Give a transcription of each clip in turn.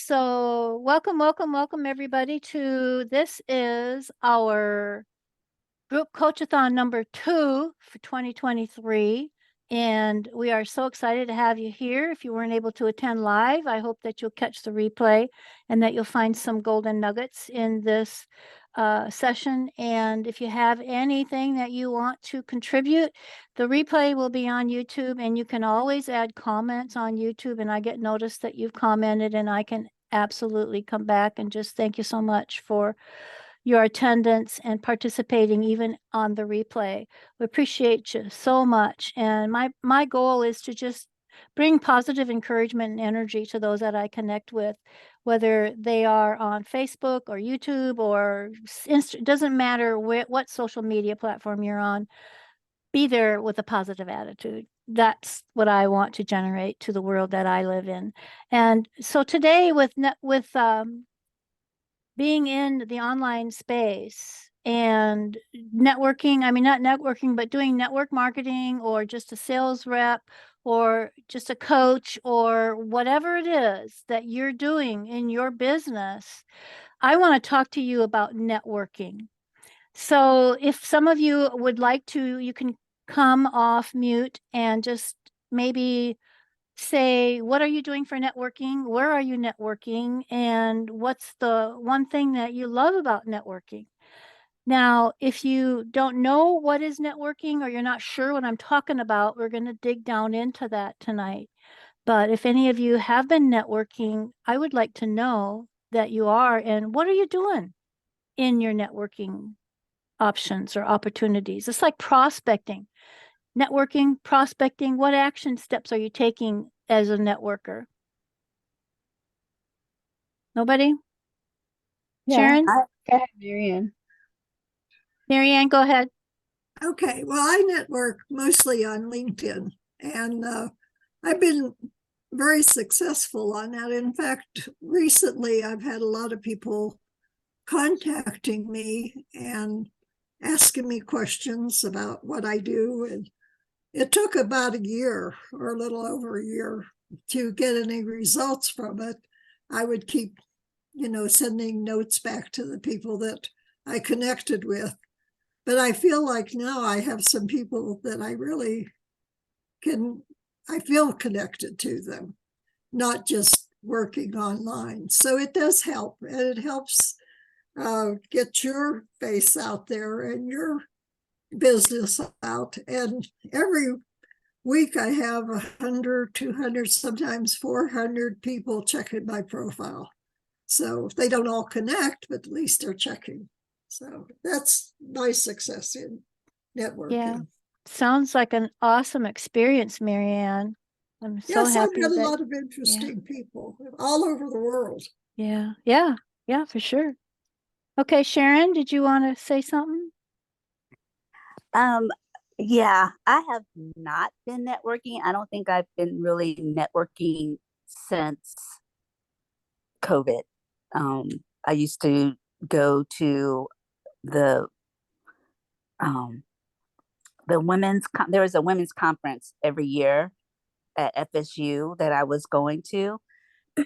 So welcome everybody to this is our group coachathon number 2 for 2023. And we are so excited to have you here. If you weren't able to attend live, I hope that you'll catch the replay and that you'll find some golden nuggets in this session. And if you have anything that you want to contribute, the replay will be on YouTube, and you can always add comments on YouTube. And I get noticed that you've commented, and I can absolutely come back and just thank you so much for your attendance and participating even on the replay. We appreciate you so much. And my goal is to just bring positive encouragement and energy to those that I connect with, whether they are on Facebook or YouTube or it doesn't matter what social media platform you're on. Be there with a positive attitude. That's what I want to generate to the world that I live in. And so today with being in the online space and networking, I mean, not networking, but doing network marketing or just a sales rep or just a coach or whatever it is that you're doing in your business, I want to talk to you about networking. So if some of you would like to, you can come off mute and just maybe say, what are you doing for networking? Where are you networking? And what's the one thing that you love about networking? Now, if you don't know what is networking or you're not sure what I'm talking about, we're going to dig down into that tonight. But if any of you have been networking, I would like to know that you are, and what are you doing in your networking options or opportunities? It's like prospecting. Networking, prospecting, what action steps are you taking as a networker? Nobody? Yeah, Sharon? go ahead, Marianne. Marianne, go ahead. Okay, well, I network mostly on LinkedIn, and I've been very successful on that. In fact, recently I've had a lot of people contacting me and asking me questions about what I do. And it took about a year or a little over a year to get any results from it. I would keep, sending notes back to the people that I connected with. But I feel like now I have some people that I really I feel connected to them, not just working online. So it does help, and it helps get your face out there and your business out. And every week I have 100, 200, sometimes 400 people checking my profile. So they don't all connect, but at least they're checking. So that's my success in networking. Yeah. Sounds like an awesome experience, Marianne. I'm so Yes, happy I've met a that, lot of interesting people all over the world. yeah, for sure. Okay, Sharon, did you want to say something? Yeah, I have not been networking. I don't think I've been really networking since COVID. I used to go to the um there was a women's conference every year at FSU that I was going to,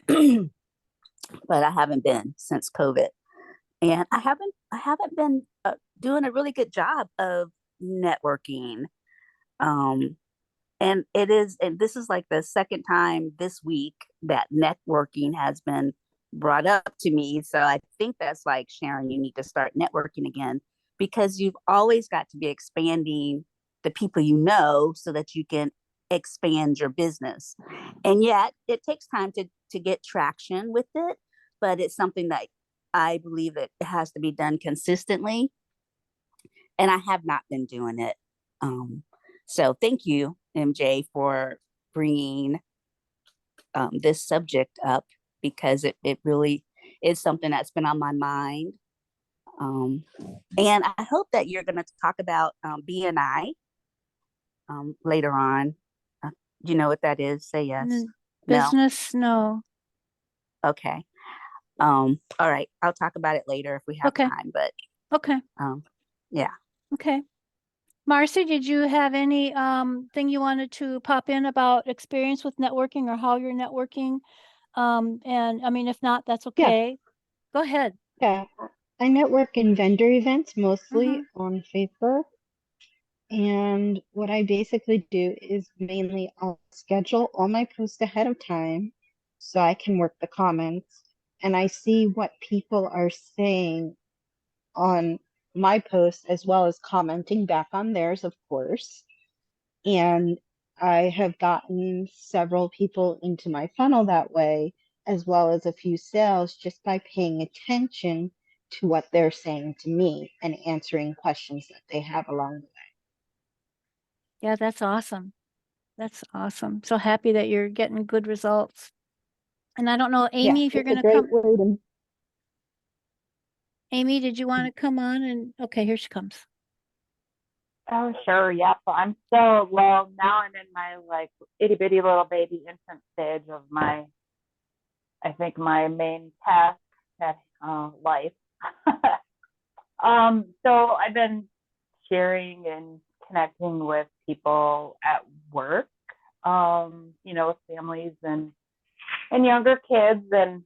but I haven't been since COVID. And I haven't been doing a really good job of networking. Um, and this is like the second time this week that networking has been brought up to me. So I think that's like, Sharon, you need to start networking again, because you've always got to be expanding the people you know so that you can expand your business. And yet it takes time to get traction with it, but it's something that I believe that it has to be done consistently. And I have not been doing it. So thank you, MJ, for bringing this subject up, because it really is something that's been on my mind. And I hope that you're going to talk about BNI later on. You know what that is? Say yes. Business, no. Okay. All right. I'll talk about it later if we have time, but okay. Yeah. Okay. Marcy, did you have any thing you wanted to pop in about experience with networking or how you're networking And I mean, if not, that's Yeah, okay. Go ahead. yeah. I network in vendor events mostly Mhm. on Facebook. And what I basically do is mainly I'll schedule all my posts ahead of time so I can work the comments and I see what people are saying on my post as well as commenting back on theirs, of course. And I have gotten several people into my funnel that way, as well as a few sales just by paying attention to what they're saying to me and answering questions that they have along the way. Yeah, that's awesome. That's awesome. So happy that you're getting good results. And I don't know, Yeah, Amy, if you're it's a going to great come. way to. Amy, did you want to come on? And okay, here she comes. Oh, sure. Yeah. So I'm still, well, now I'm in my like itty bitty little baby infant stage of my, I think my main task at life. So I've been sharing and connecting with people at work, with families and younger kids. And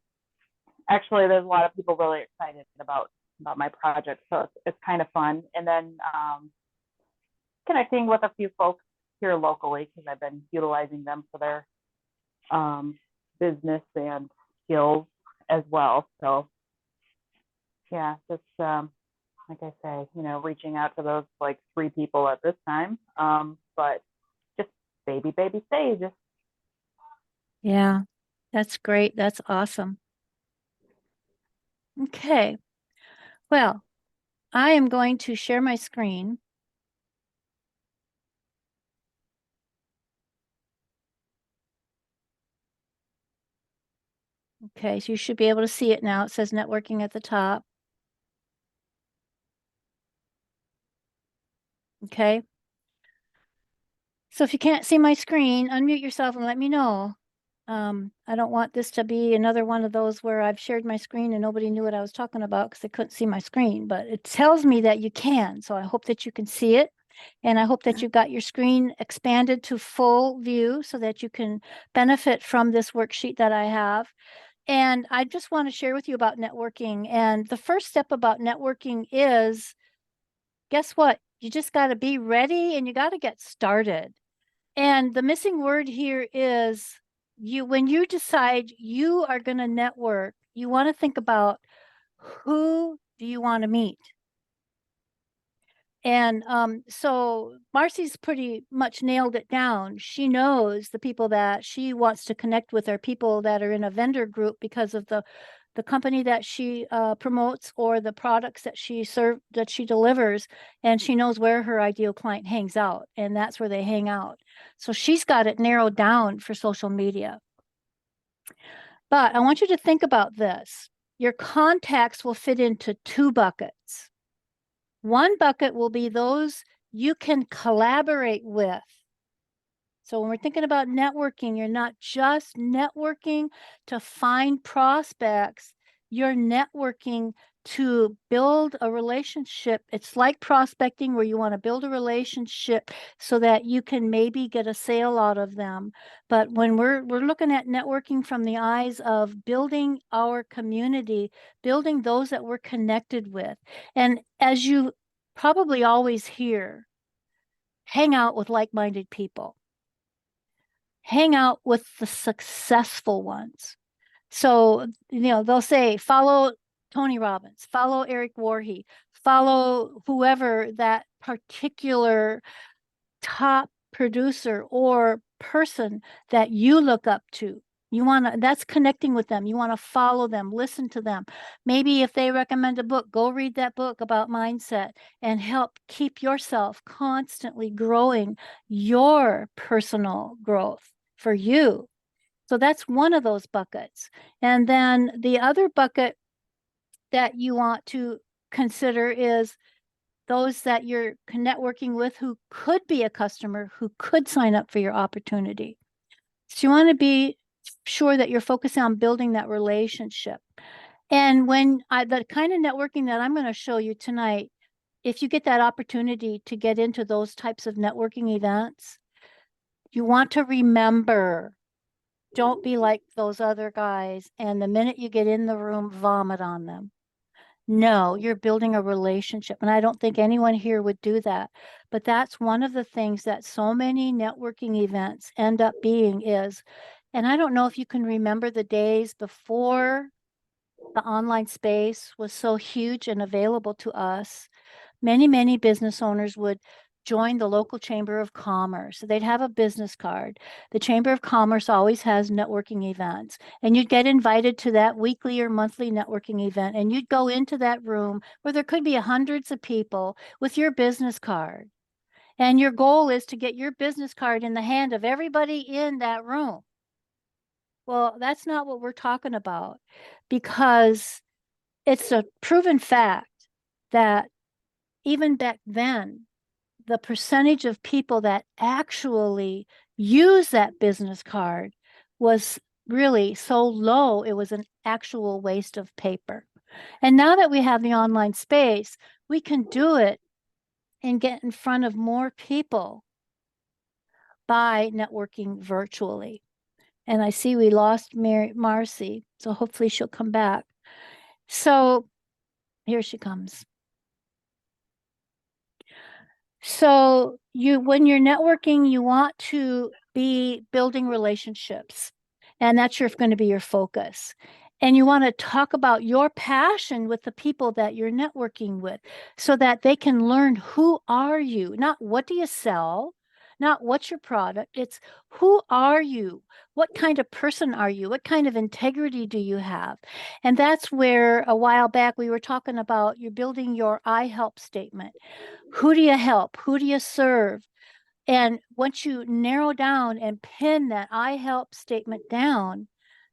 actually, there's a lot of people really excited about my project. So it's kind of fun. And then, connecting with a few folks here locally because I've been utilizing them for their business and skills as well. So yeah, just like I say, reaching out to those like 3 people at this time, but just baby stages. Yeah, that's great. That's awesome. Okay. Well, I am going to share my screen. Okay, so you should be able to see it now. It says networking at the top. Okay. So if you can't see my screen, unmute yourself and let me know. I don't want this to be another one of those where I've shared my screen and nobody knew what I was talking about because they couldn't see my screen, but it tells me that you can. So I hope that you can see it. And I hope that you've got your screen expanded to full view so that you can benefit from this worksheet that I have. And I just want to share with you about networking. And the first step about networking is, guess what? You just got to be ready and you got to get started. And the missing word here is when you decide you are going to network, you want to think about who do you want to meet? And so Marcy's pretty much nailed it down. She knows the people that she wants to connect with are people that are in a vendor group because of the company that she promotes or the products that she delivers, and she knows where her ideal client hangs out, and that's where they hang out. So she's got it narrowed down for social media. But I want you to think about this. Your contacts will fit into 2 buckets. One bucket will be those you can collaborate with. So when we're thinking about networking, you're not just networking to find prospects, you're networking to build a relationship. It's like prospecting where you want to build a relationship so that you can maybe get a sale out of them. But when we're looking at networking from the eyes of building our community, building those that we're connected with. And as you probably always hear, hang out with like-minded people. Hang out with the successful ones. So, they'll say, follow Tony Robbins, follow Eric Voorhees, follow whoever that particular top producer or person that you look up to. That's connecting with them. You want to follow them, listen to them. Maybe if they recommend a book, go read that book about mindset and help keep yourself constantly growing your personal growth for you. So that's one of those buckets. And then the other bucket that you want to consider is those that you're networking with who could be a customer, who could sign up for your opportunity. So you want to be sure that you're focusing on building that relationship. And the kind of networking that I'm going to show you tonight, if you get that opportunity to get into those types of networking events, you want to remember don't be like those other guys. And the minute you get in the room, vomit on them. No, you're building a relationship. And I don't think anyone here would do that. But that's one of the things that so many networking events end up being is, and I don't know if you can remember the days before the online space was so huge and available to us. Many business owners would join the local chamber of commerce. They'd have a business card. The chamber of commerce always has networking events, and you'd get invited to that weekly or monthly networking event, and you'd go into that room where there could be hundreds of people with your business card. And your goal is to get your business card in the hand of everybody in that room. Well, that's not what we're talking about, because it's a proven fact that even back then, the percentage of people that actually use that business card was really so low, it was an actual waste of paper. And now that we have the online space, we can do it and get in front of more people by networking virtually. And I see we lost Marcy, so hopefully she'll come back. So here she comes. So when you're networking, you want to be building relationships, and that's going to be your focus. And you want to talk about your passion with the people that you're networking with so that they can learn, who are you? Not what do you sell, not what's your product. It's who are you? What kind of person are you? What kind of integrity do you have? And that's where a while back we were talking about you're building your I help statement. Who do you help? Who do you serve? And once you narrow down and pin that I help statement down,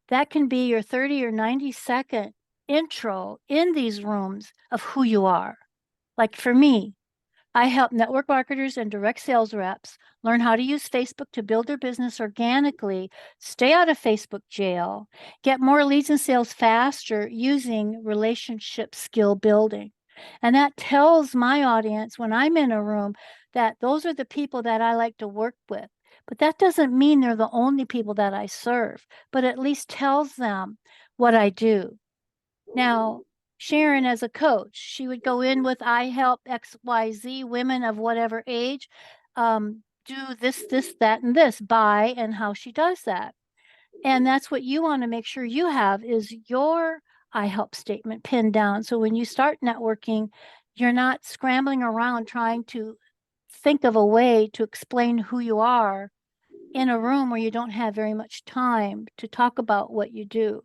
that can be your 30 or 90-second intro in these rooms of who you are. Like for me, I help network marketers and direct sales reps learn how to use Facebook to build their business organically, stay out of Facebook jail, get more leads and sales faster using relationship skill building. And that tells my audience when I'm in a room that those are the people that I like to work with. But that doesn't mean they're the only people that I serve, but at least tells them what I do. Now, Sharon, as a coach, she would go in with I help XYZ women of whatever age do this, that, and this by, and how she does that. And that's what you want to make sure you have is your I help statement pinned down. So when you start networking, you're not scrambling around trying to think of a way to explain who you are in a room where you don't have very much time to talk about what you do,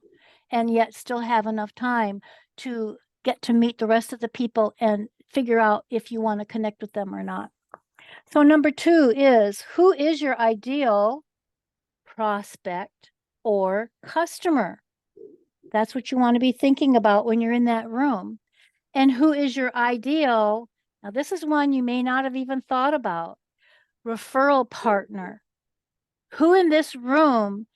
and yet still have enough time to get to meet the rest of the people and figure out if you want to connect with them or not. So number 2 is, who is your ideal prospect or customer? That's what you want to be thinking about when you're in that room. And who is your ideal? Now, this is one you may not have even thought about. Referral partner. Who in this room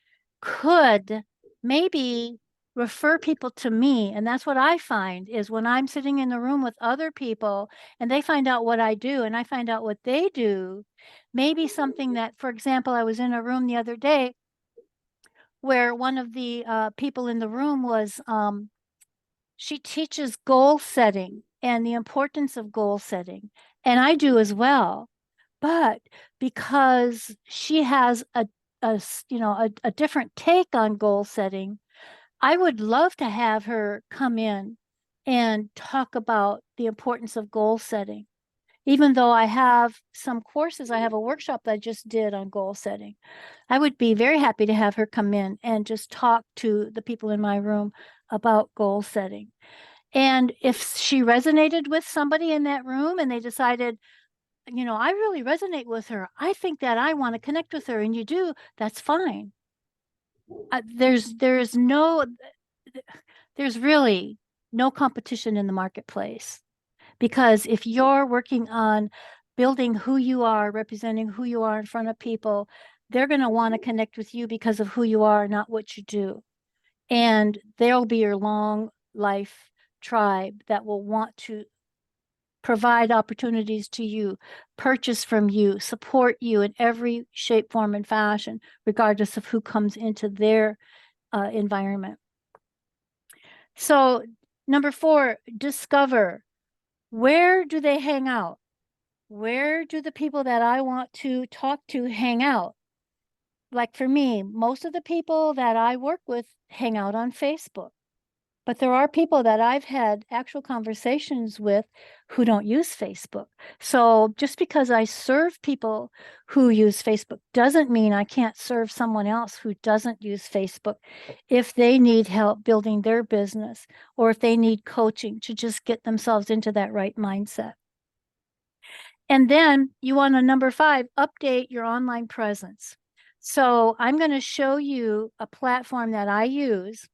could maybe refer people to me? And that's what I find is when I'm sitting in the room with other people and they find out what I do and I find out what they do, maybe something that, for example, I was in a room the other day where one of the people in the room was, she teaches goal setting and the importance of goal setting. And I do as well. But because she has a different take on goal setting, I would love to have her come in and talk about the importance of goal setting. Even though I have some courses, I have a workshop that I just did on goal setting. I would be very happy to have her come in and just talk to the people in my room about goal setting. And if she resonated with somebody in that room and they decided, I really resonate with her, I think that I want to connect with her, and you do, that's fine. There's really no competition in the marketplace, because if you're working on building who you are, representing who you are in front of people, they're going to want to connect with you because of who you are, not what you do. And they'll be your long life tribe that will want to provide opportunities to you, purchase from you, support you in every shape, form, and fashion, regardless of who comes into their environment. So, number 4, discover, where do they hang out? Where do the people that I want to talk to hang out? Like for me, most of the people that I work with hang out on Facebook. But there are people that I've had actual conversations with who don't use Facebook. So just because I serve people who use Facebook doesn't mean I can't serve someone else who doesn't use Facebook if they need help building their business or if they need coaching to just get themselves into that right mindset. And then you want to, number 5, update your online presence. So I'm going to show you a platform that I use.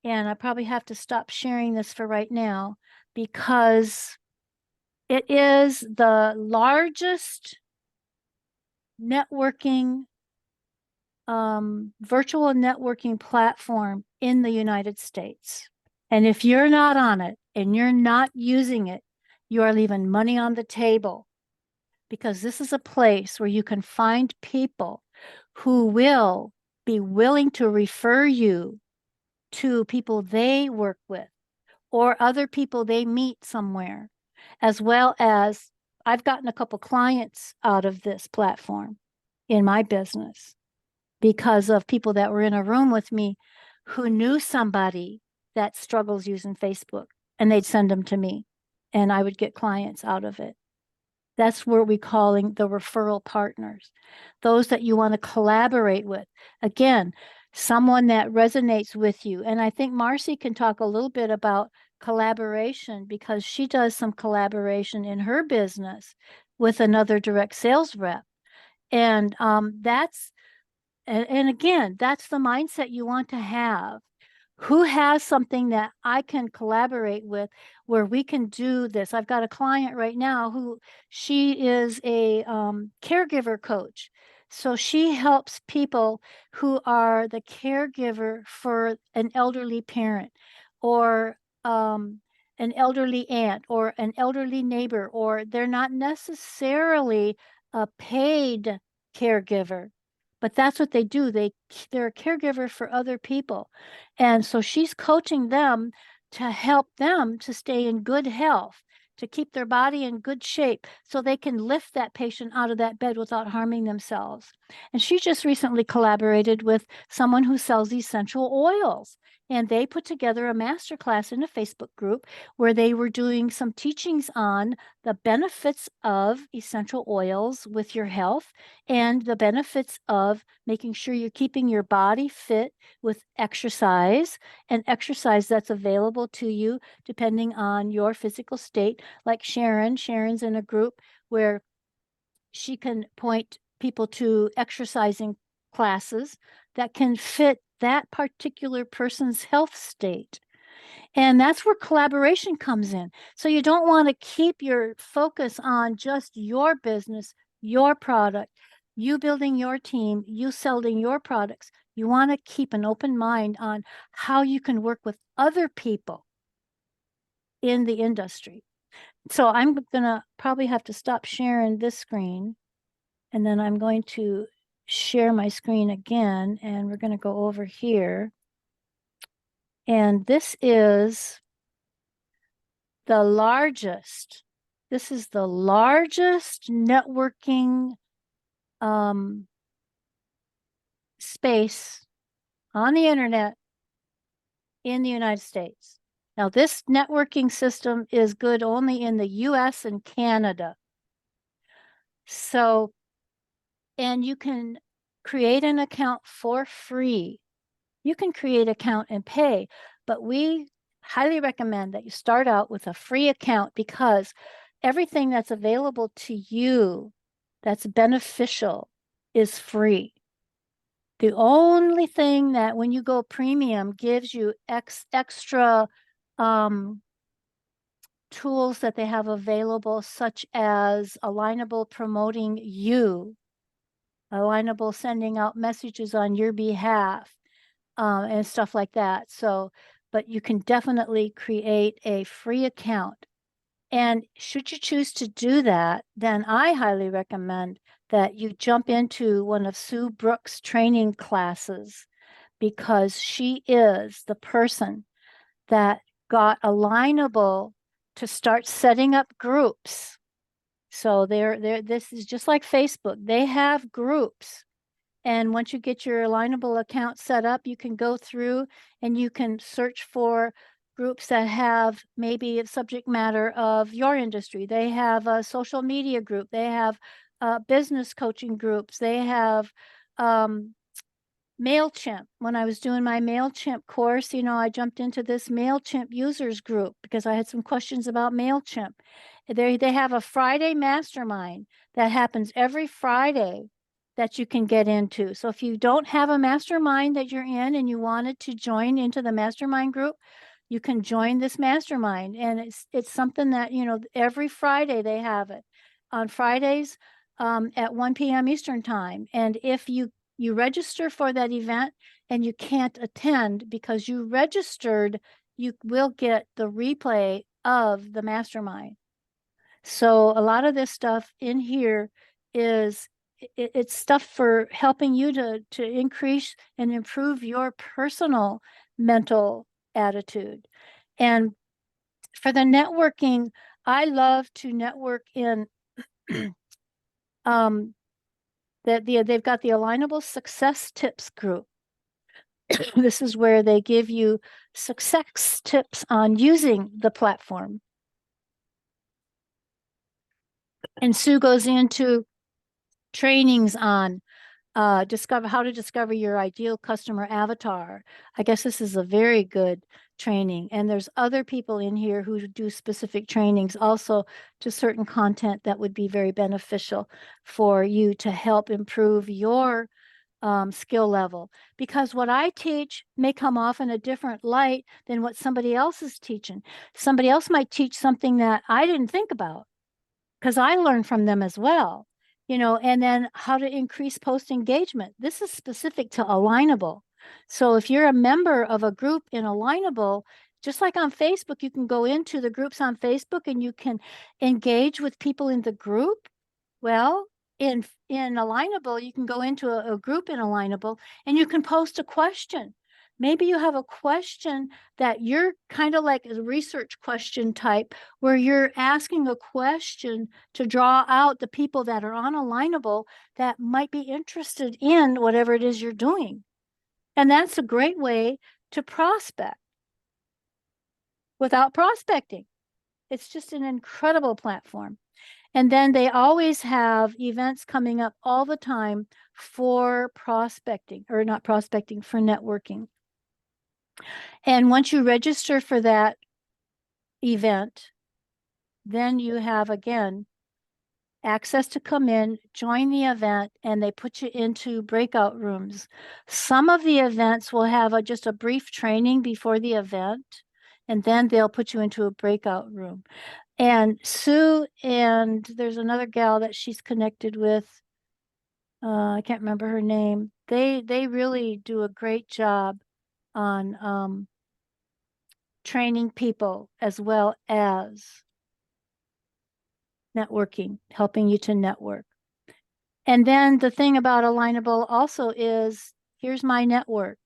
And I probably have to stop sharing this for right now because it is the largest networking, virtual networking platform in the United States. And if you're not on it and you're not using it, you are leaving money on the table, because this is a place where you can find people who will be willing to refer you to people they work with or other people they meet somewhere, as well as I've gotten a couple clients out of this platform in my business because of people that were in a room with me who knew somebody that struggles using Facebook, and they'd send them to me and I would get clients out of it. That's what we're calling the referral partners, those that you want to collaborate with. Again, someone that resonates with you. And I think Marcy can talk a little bit about collaboration because she does some collaboration in her business with another direct sales rep. And and again, that's the mindset you want to have. Who has something that I can collaborate with where we can do this? I've got a client right now who she is a caregiver coach. So she helps people who are the caregiver for an elderly parent or an elderly aunt or an elderly neighbor, or they're not necessarily a paid caregiver, but that's what they do. They're a caregiver for other people. And so she's coaching them to help them to stay in good health, to keep their body in good shape so they can lift that patient out of that bed without harming themselves. And she just recently collaborated with someone who sells essential oils. And they put together a masterclass in a Facebook group where they were doing some teachings on the benefits of essential oils with your health and the benefits of making sure you're keeping your body fit with exercise, and exercise that's available to you depending on your physical state. Like Sharon's in a group where she can point people to exercising classes that can fit that particular person's health state. And that's where collaboration comes in. So you don't want to keep your focus on just your business, your product, you building your team, you selling your products. You want to keep an open mind on how you can work with other people in the industry. So I'm going to probably have to stop sharing this screen, and then I'm going to share my screen again, and we're going to go over here. And this is the largest networking space on the internet in the United States. Now, this networking system is good only in the US and Canada. So, and you can create an account for free. You can create an account and pay, but we highly recommend that you start out with a free account, because everything that's available to you that's beneficial is free. The only thing that when you go premium gives you extra tools that they have available, such as Alignable promoting you, Alignable sending out messages on your behalf, and stuff like that. So, but you can definitely create a free account And should you choose to do that, then I highly recommend that you jump into one of Sue Brooks' training classes, because she is the person that got Alignable to start setting up groups. So this is just like Facebook. They have groups. And once you get your Alignable account set up, you can go through and you can search for groups that have maybe a subject matter of your industry. They have a social media group. They have business coaching groups. They have MailChimp. When I was doing my MailChimp course, I jumped into this MailChimp users group because I had some questions about MailChimp. They have a Friday mastermind that happens every Friday that you can get into. So if you don't have a mastermind that you're in and you wanted to join into the mastermind group, you can join this mastermind. And it's something that, every Friday they have it. On Fridays at 1 p.m. Eastern time. And if you register for that event and you can't attend because you registered, you will get the replay of the mastermind. So a lot of this stuff in here is it's stuff for helping you to increase and improve your personal mental attitude. And for the networking, I love to network in they've got the Alignable Success Tips group. This is where they give you success tips on using the platform. And Sue goes into trainings on how to discover your ideal customer avatar. I guess this is a very good training. And there's other people in here who do specific trainings also to certain content that would be very beneficial for you to help improve your skill level. Because what I teach may come off in a different light than what somebody else is teaching. Somebody else might teach something that I didn't think about because I learned from them as well. And then how to increase post engagement. This is specific to Alignable. So if you're a member of a group in Alignable, just like on Facebook, you can go into the groups on Facebook and you can engage with people in the group. Well, in Alignable, you can go into a group in Alignable and you can post a question. Maybe you have a question that you're kind of like a research question type, where you're asking a question to draw out the people that are on Alignable that might be interested in whatever it is you're doing. And that's a great way to prospect without prospecting. It's just an incredible platform. And then they always have events coming up all the time for prospecting, or not prospecting, for networking. And once you register for that event, then you have, again, access to come in, join the event, and they put you into breakout rooms. Some of the events will have just a brief training before the event, and then they'll put you into a breakout room. And Sue, and there's another gal that she's connected with, I can't remember her name. They really do a great job on training people as well as networking, helping you to network. And then the thing about Alignable also is, here's my network.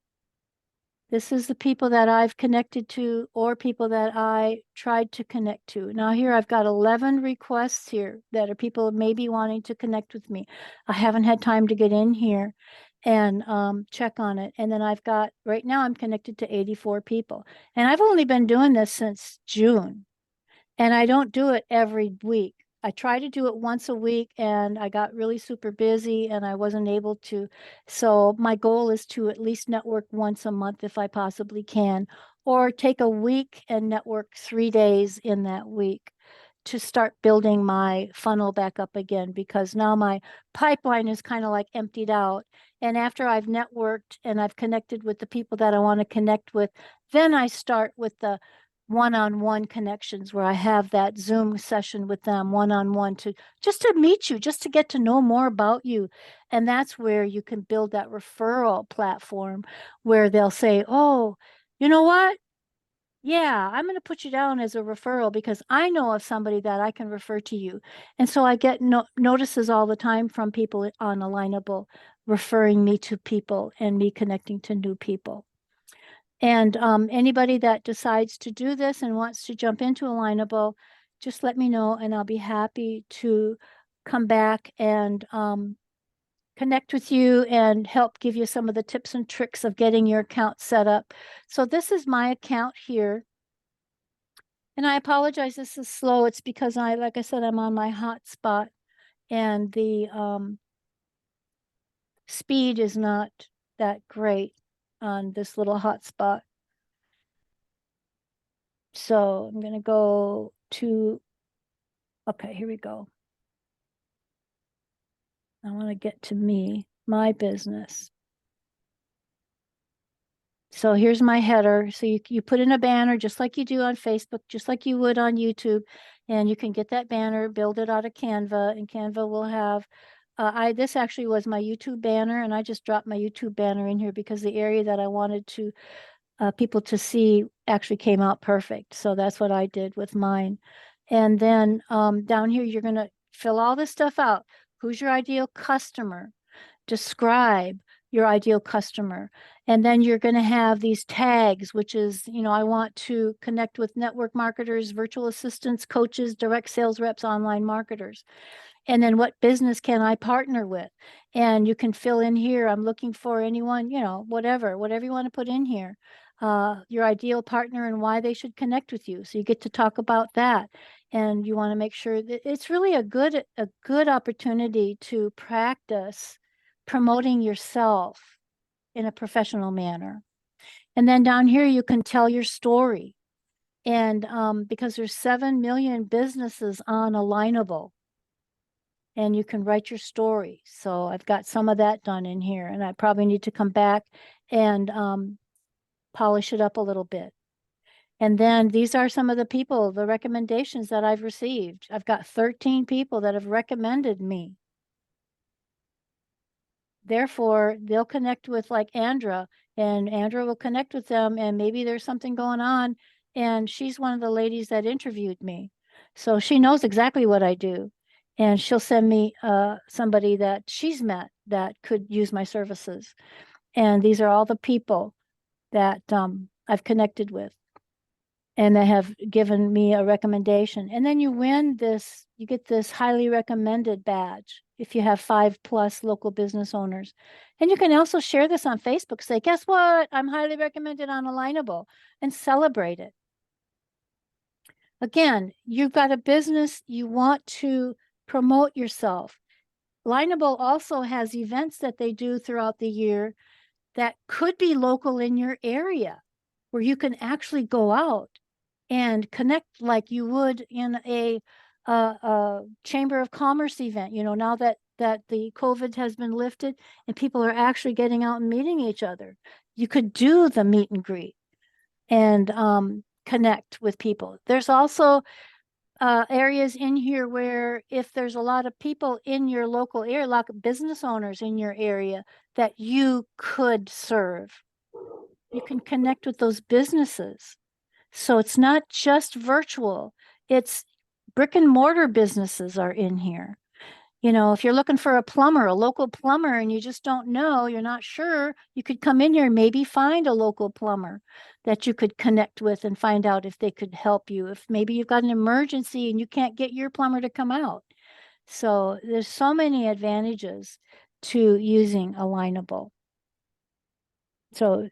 This is the people that I've connected to or people that I tried to connect to. Now here I've got 11 requests here that are people maybe wanting to connect with me. I haven't had time to get in here and check on it. And then I've got, right now I'm connected to 84 people. And I've only been doing this since June. And I don't do it every week. I try to do it once a week and I got really super busy and I wasn't able to. So my goal is to at least network once a month if I possibly can, or take a week and network 3 days in that week to start building my funnel back up again, because now my pipeline is kind of like emptied out. And after I've networked and I've connected with the people that I want to connect with, then I start with the one-on-one connections where I have that Zoom session with them one-on-one to just to meet you, just to get to know more about you. And that's where you can build that referral platform where they'll say, oh, you know what? Yeah, I'm going to put you down as a referral because I know of somebody that I can refer to you. And so I get notices all the time from people on Alignable referring me to people and me connecting to new people. And anybody that decides to do this and wants to jump into Alignable, just let me know and I'll be happy to come back and connect with you and help give you some of the tips and tricks of getting your account set up. So this is my account here. And I apologize, this is slow. It's because like I said, I'm on my hotspot and the speed is not that great on this little hotspot. So I'm going to go to, okay, here we go. I want to get to me, my business. So here's my header. So you put in a banner just like you do on Facebook, just like you would on YouTube. And you can get that banner, build it out of Canva, and Canva will have, this actually was my YouTube banner, and I just dropped my YouTube banner in here because the area that I wanted to people to see actually came out perfect. So that's what I did with mine. And then down here, you're going to fill all this stuff out. Who's your ideal customer? Describe your ideal customer. And then you're going to have these tags, which is, I want to connect with network marketers, virtual assistants, coaches, direct sales reps, online marketers. And then what business can I partner with? And you can fill in here, I'm looking for anyone, whatever you want to put in here. Your ideal partner and why they should connect with you. So you get to talk about that. And you want to make sure that it's really a good opportunity to practice promoting yourself in a professional manner. And then down here, you can tell your story. And because there's 7 million businesses on Alignable, and you can write your story. So I've got some of that done in here, and I probably need to come back and polish it up a little bit. And then these are some of the people, the recommendations that I've received. I've got 13 people that have recommended me. Therefore, they'll connect with like Andra, and Andra will connect with them, and maybe there's something going on. And she's one of the ladies that interviewed me. So she knows exactly what I do. And she'll send me somebody that she's met that could use my services. And these are all the people that I've connected with and they have given me a recommendation. And then you win this, you get this highly recommended badge if you have 5+ local business owners. And you can also share this on Facebook, say, guess what? I'm highly recommended on Alignable, and celebrate it. Again, you've got a business, you want to promote yourself. Alignable also has events that they do throughout the year that could be local in your area, where you can actually go out and connect like you would in a Chamber of Commerce event. Now that the COVID has been lifted and people are actually getting out and meeting each other, you could do the meet and greet and connect with people. There's also areas in here where if there's a lot of people in your local area, like business owners in your area that you could serve, you can connect with those businesses. So it's not just virtual, it's brick and mortar businesses are in here. If you're looking for a plumber, a local plumber, and you just don't know, you're not sure, you could come in here and maybe find a local plumber that you could connect with and find out if they could help you. If maybe you've got an emergency and you can't get your plumber to come out. So there's so many advantages to using Alignable. So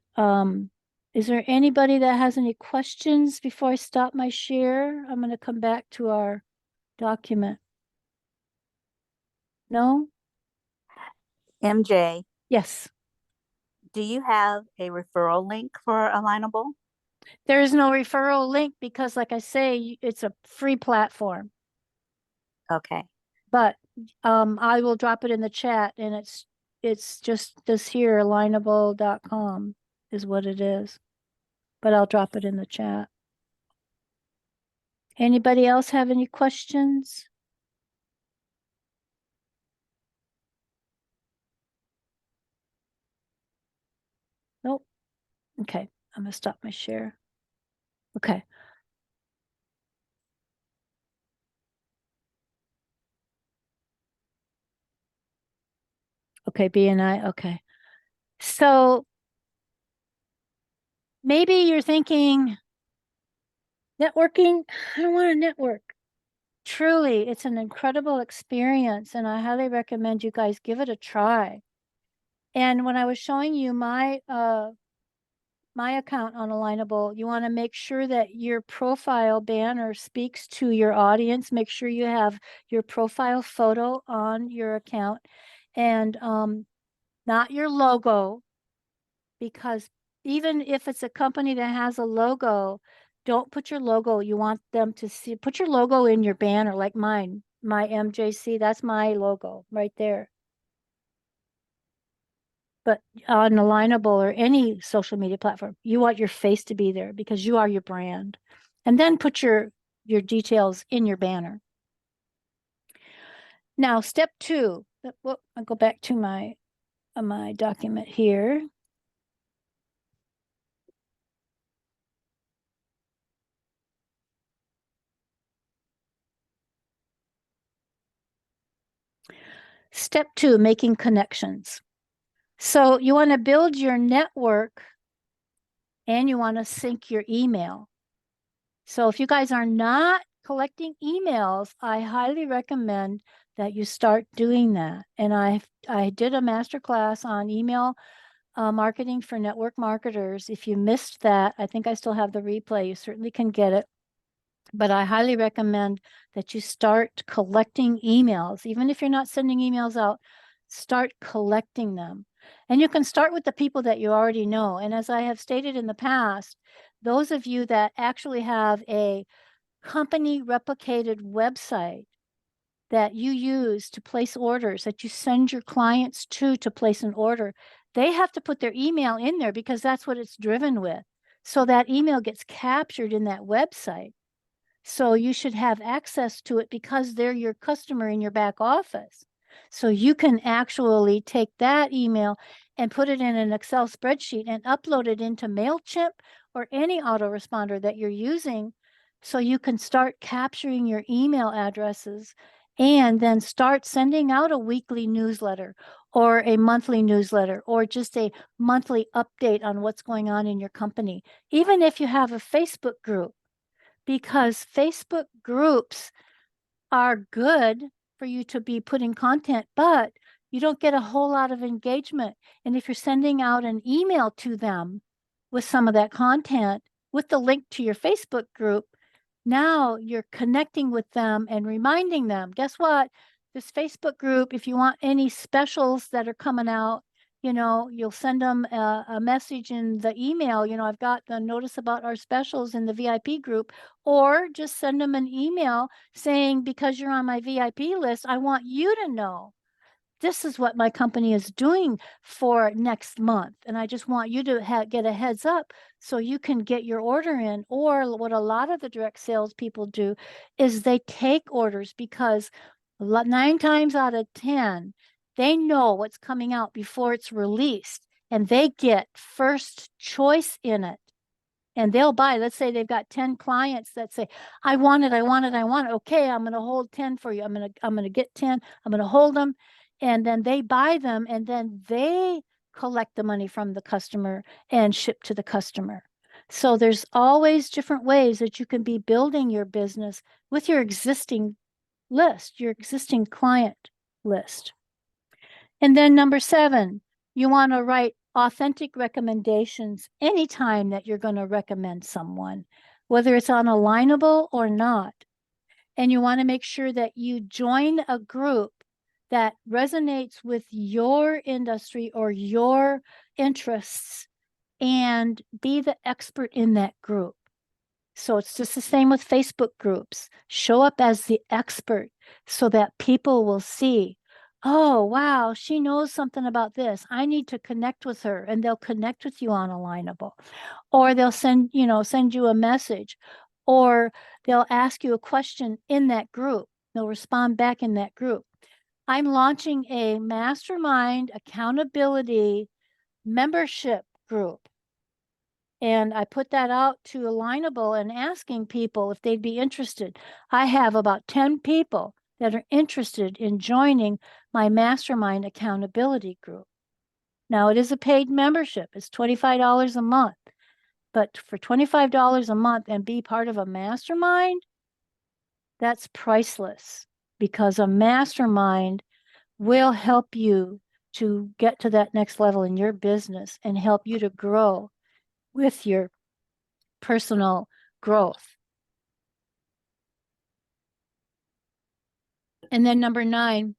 is there anybody that has any questions before I stop my share? I'm going to come back to our document. No? MJ, Yes. do you have a referral link for Alignable? There is no referral link because, like I say, it's a free platform. Okay. But I will drop it in the chat, and it's just this here, alignable.com is what it is. But I'll drop it in the chat. Anybody else have any questions? Nope. Okay, I'm gonna stop my share. Okay. Okay, BNI. Okay. So maybe you're thinking, networking, I don't want to network. Truly, it's an incredible experience, and I highly recommend you guys give it a try. And when I was showing you my account on Alignable, you want to make sure that your profile banner speaks to your audience. Make sure you have your profile photo on your account and not your logo, because even if it's a company that has a logo, don't put your logo. You want them to see, put your logo in your banner, like mine, my MJC, that's my logo right there. But on Alignable or any social media platform, you want your face to be there because you are your brand. And then put your details in your banner. Now, step 2, well, I'll go back to my document here. Step 2, making connections. So you want to build your network and you want to sync your email. So if you guys are not collecting emails, I highly recommend that you start doing that. And I did a masterclass on email marketing for network marketers. If you missed that, I think I still have the replay. You certainly can get it. But I highly recommend that you start collecting emails. Even if you're not sending emails out, start collecting them. And you can start with the people that you already know. And as I have stated in the past, those of you that actually have a company replicated website that you use to place orders, that you send your clients to place an order, they have to put their email in there because that's what it's driven with. So that email gets captured in that website. So you should have access to it because they're your customer in your back office. So you can actually take that email and put it in an Excel spreadsheet and upload it into MailChimp or any autoresponder that you're using. So you can start capturing your email addresses and then start sending out a weekly newsletter or a monthly newsletter or just a monthly update on what's going on in your company. Even if you have a Facebook group, because Facebook groups are good for you to be putting content, but you don't get a whole lot of engagement. And if you're sending out an email to them with some of that content, with the link to your Facebook group, now you're connecting with them and reminding them, guess what? This Facebook group, if you want any specials that are coming out, you'll send them a message in the email. I've got the notice about our specials in the VIP group, or just send them an email saying, because you're on my VIP list, I want you to know this is what my company is doing for next month. And I just want you to get a heads up so you can get your order in. Or what a lot of the direct sales people do is they take orders because 9 times out of 10, they know what's coming out before it's released and they get first choice in it. And they'll buy, let's say they've got 10 clients that say, I want it, I want it, I want it. Okay, I'm going to hold 10 for you. I'm going to get 10. I'm going to hold them. And then they buy them and then they collect the money from the customer and ship to the customer. So there's always different ways that you can be building your business with your existing list, your existing client list. And then number 7, you want to write authentic recommendations anytime that you're going to recommend someone, whether it's on Alignable or not. And you want to make sure that you join a group that resonates with your industry or your interests and be the expert in that group. So it's just the same with Facebook groups. Show up as the expert so that people will see, oh, wow, she knows something about this. I need to connect with her, and they'll connect with you on Alignable. Or they'll send you a message, or they'll ask you a question in that group. They'll respond back in that group. I'm launching a mastermind accountability membership group. And I put that out to Alignable and asking people if they'd be interested. I have about 10 people that are interested in joining my mastermind accountability group. Now, it is a paid membership. It's $25 a month. But for $25 a month and be part of a mastermind, that's priceless, because a mastermind will help you to get to that next level in your business and help you to grow with your personal growth. And then number 9,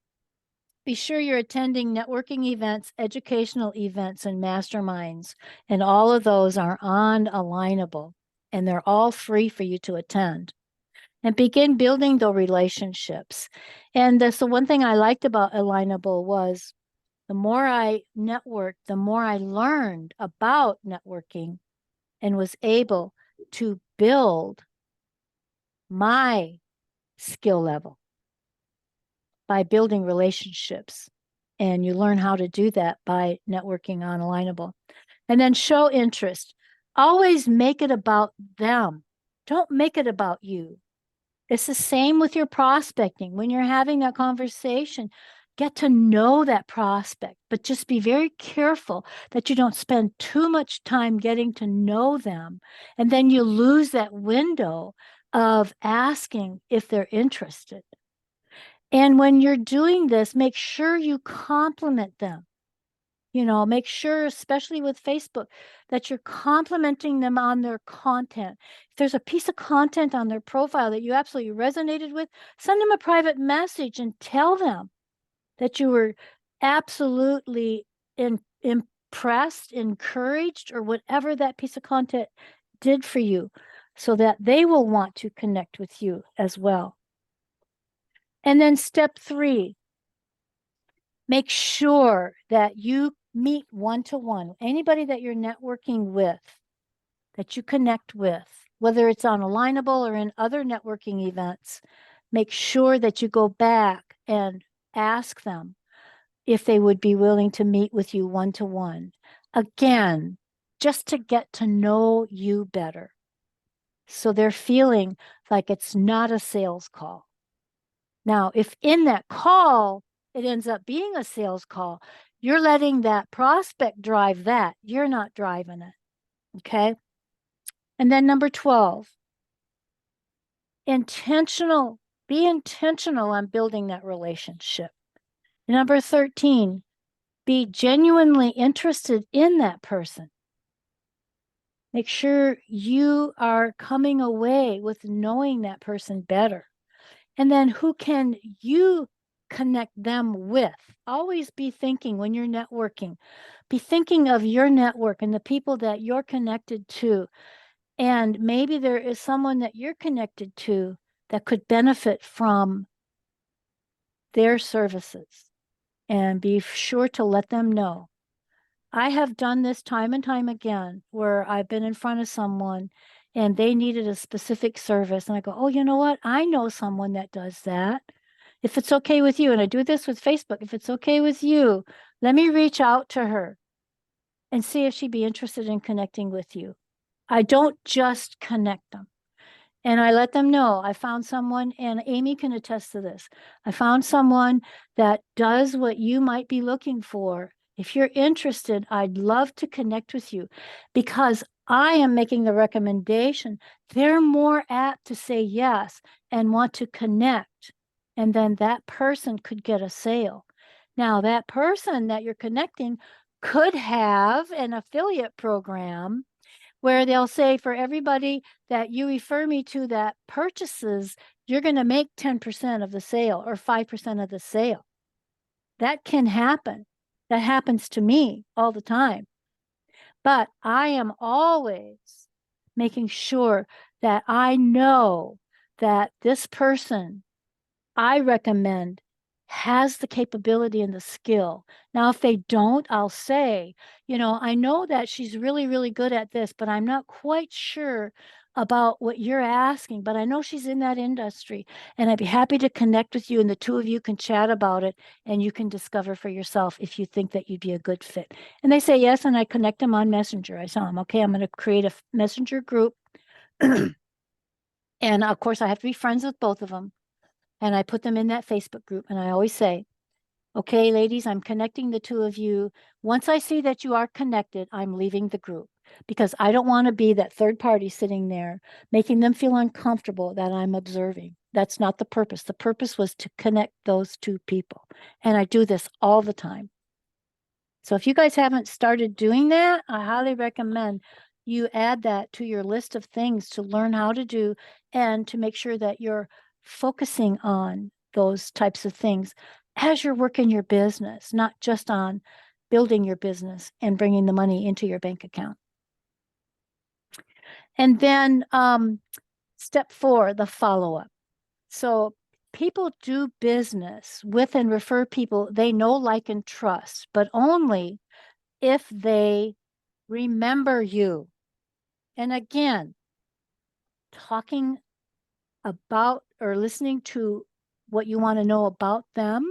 be sure you're attending networking events, educational events, and masterminds. And all of those are on Alignable, and they're all free for you to attend. And begin building the relationships. And that's the one thing I liked about Alignable was the more I networked, the more I learned about networking and was able to build my skill level by building relationships. And you learn how to do that by networking on Alignable. And then show interest. Always make it about them. Don't make it about you. It's the same with your prospecting. When you're having that conversation, get to know that prospect, but just be very careful that you don't spend too much time getting to know them. And then you lose that window of asking if they're interested. And when you're doing this, make sure you compliment them. You know, make sure, especially with Facebook, that you're complimenting them on their content. If there's a piece of content on their profile that you absolutely resonated with, send them a private message and tell them that you were absolutely impressed, encouraged, or whatever that piece of content did for you, so that they will want to connect with you as well. And then step 3, make sure that you meet one-to-one. Anybody that you're networking with, that you connect with, whether it's on Alignable or in other networking events, make sure that you go back and ask them if they would be willing to meet with you one-to-one. Again, just to get to know you better. So they're feeling like it's not a sales call. Now, if in that call, it ends up being a sales call, you're letting that prospect drive that. You're not driving it. Okay. And then number 12, intentional. Be intentional on building that relationship. Number 13, be genuinely interested in that person. Make sure you are coming away with knowing that person better. And then who can you connect them with? Always be thinking when you're networking, be thinking of your network and the people that you're connected to. And maybe there is someone that you're connected to that could benefit from their services, and be sure to let them know. I have done this time and time again where I've been in front of someone and they needed a specific service. And I go, oh, you know what? I know someone that does that. If it's okay with you, and I do this with Facebook, if it's okay with you, let me reach out to her and see if she'd be interested in connecting with you. I don't just connect them. And I let them know I found someone, and Amy can attest to this. I found someone that does what you might be looking for. If you're interested, I'd love to connect with you, because I am making the recommendation. They're more apt to say yes and want to connect. And then that person could get a sale. Now, that person that you're connecting could have an affiliate program where they'll say, for everybody that you refer me to that purchases, you're going to make 10% of the sale or 5% of the sale. That can happen. That happens to me all the time. But I am always making sure that I know that this person I recommend has the capability and the skill. Now, if they don't, I'll say, you know, I know that she's really, really good at this, but I'm not quite sure about what you're asking, but I know she's in that industry, and I'd be happy to connect with you, and the two of you can chat about it, and you can discover for yourself if you think that you'd be a good fit. And they say yes, and I connect them on Messenger. I tell them, okay, I'm going to create a Messenger group. And of course, I have to be friends with both of them. And I put them in that Facebook group. And I always say, okay, ladies, I'm connecting the two of you. Once I see that you are connected, I'm leaving the group because I don't want to be that third party sitting there making them feel uncomfortable that I'm observing. That's not the purpose. The purpose was to connect those two people. And I do this all the time. So if you guys haven't started doing that, I highly recommend you add that to your list of things to learn how to do and to make sure that you're focusing on those types of things as you're working your business, not just on building your business and bringing the money into your bank account. And then step 4, the follow-up. So people do business with and refer people they know, like, and trust, but only if they remember you. And again, talking about or listening to what you want to know about them.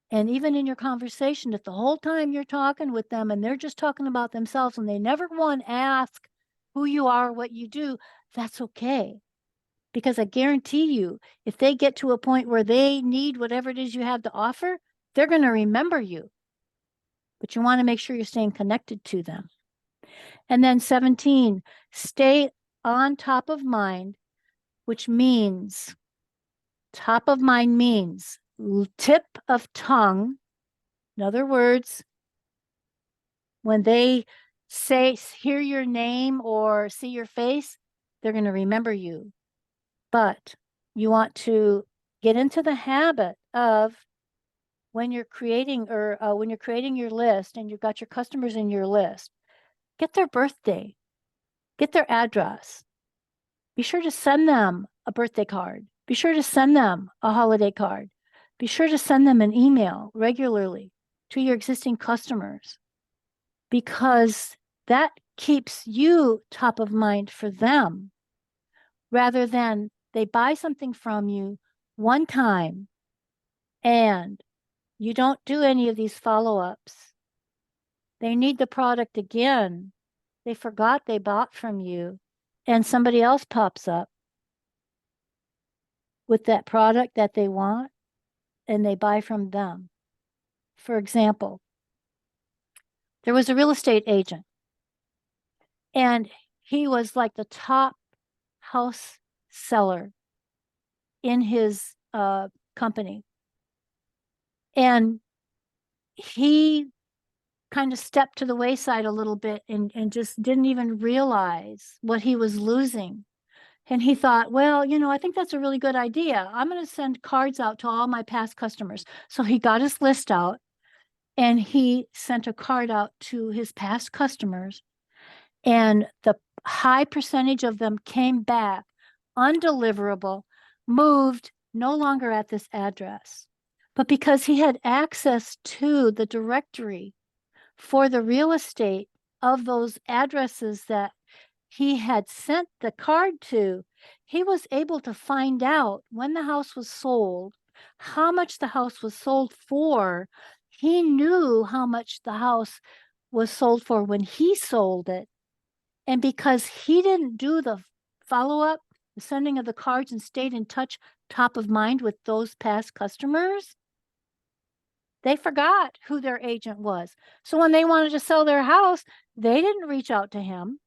And even in your conversation, if the whole time you're talking with them and they're just talking about themselves and they never want to ask who you are, what you do, that's okay. Because I guarantee you, if they get to a point where they need whatever it is you have to offer, they're going to remember you. But you want to make sure you're staying connected to them. And then 17, stay on top of mind, which means top of mind means tip of tongue. In other words, when they hear your name or see your face, they're going to remember you. But you want to get into the habit of when you're creating your list and you've got your customers in your list, get their birthday, get their address. Be sure to send them a birthday card. Be sure to send them a holiday card. Be sure to send them an email regularly to your existing customers, because that keeps you top of mind for them, rather than they buy something from you one time and you don't do any of these follow-ups. They need the product again. They forgot they bought from you, and somebody else pops up with that product that they want and they buy from them. For example, there was a real estate agent and he was like the top house seller in his company. And he kind of stepped to the wayside a little bit and just didn't even realize what he was losing. And he thought, well, I think that's a really good idea. I'm going to send cards out to all my past customers. So he got his list out and he sent a card out to his past customers. And the high percentage of them came back undeliverable, moved, no longer at this address. But because he had access to the directory for the real estate of those addresses that he had sent the card to, he was able to find out when the house was sold, how much the house was sold for. He knew how much the house was sold for when he sold it. And because he didn't do the follow-up, the sending of the cards, and stayed in touch top of mind with those past customers, they forgot who their agent was. So when they wanted to sell their house, they didn't reach out to him.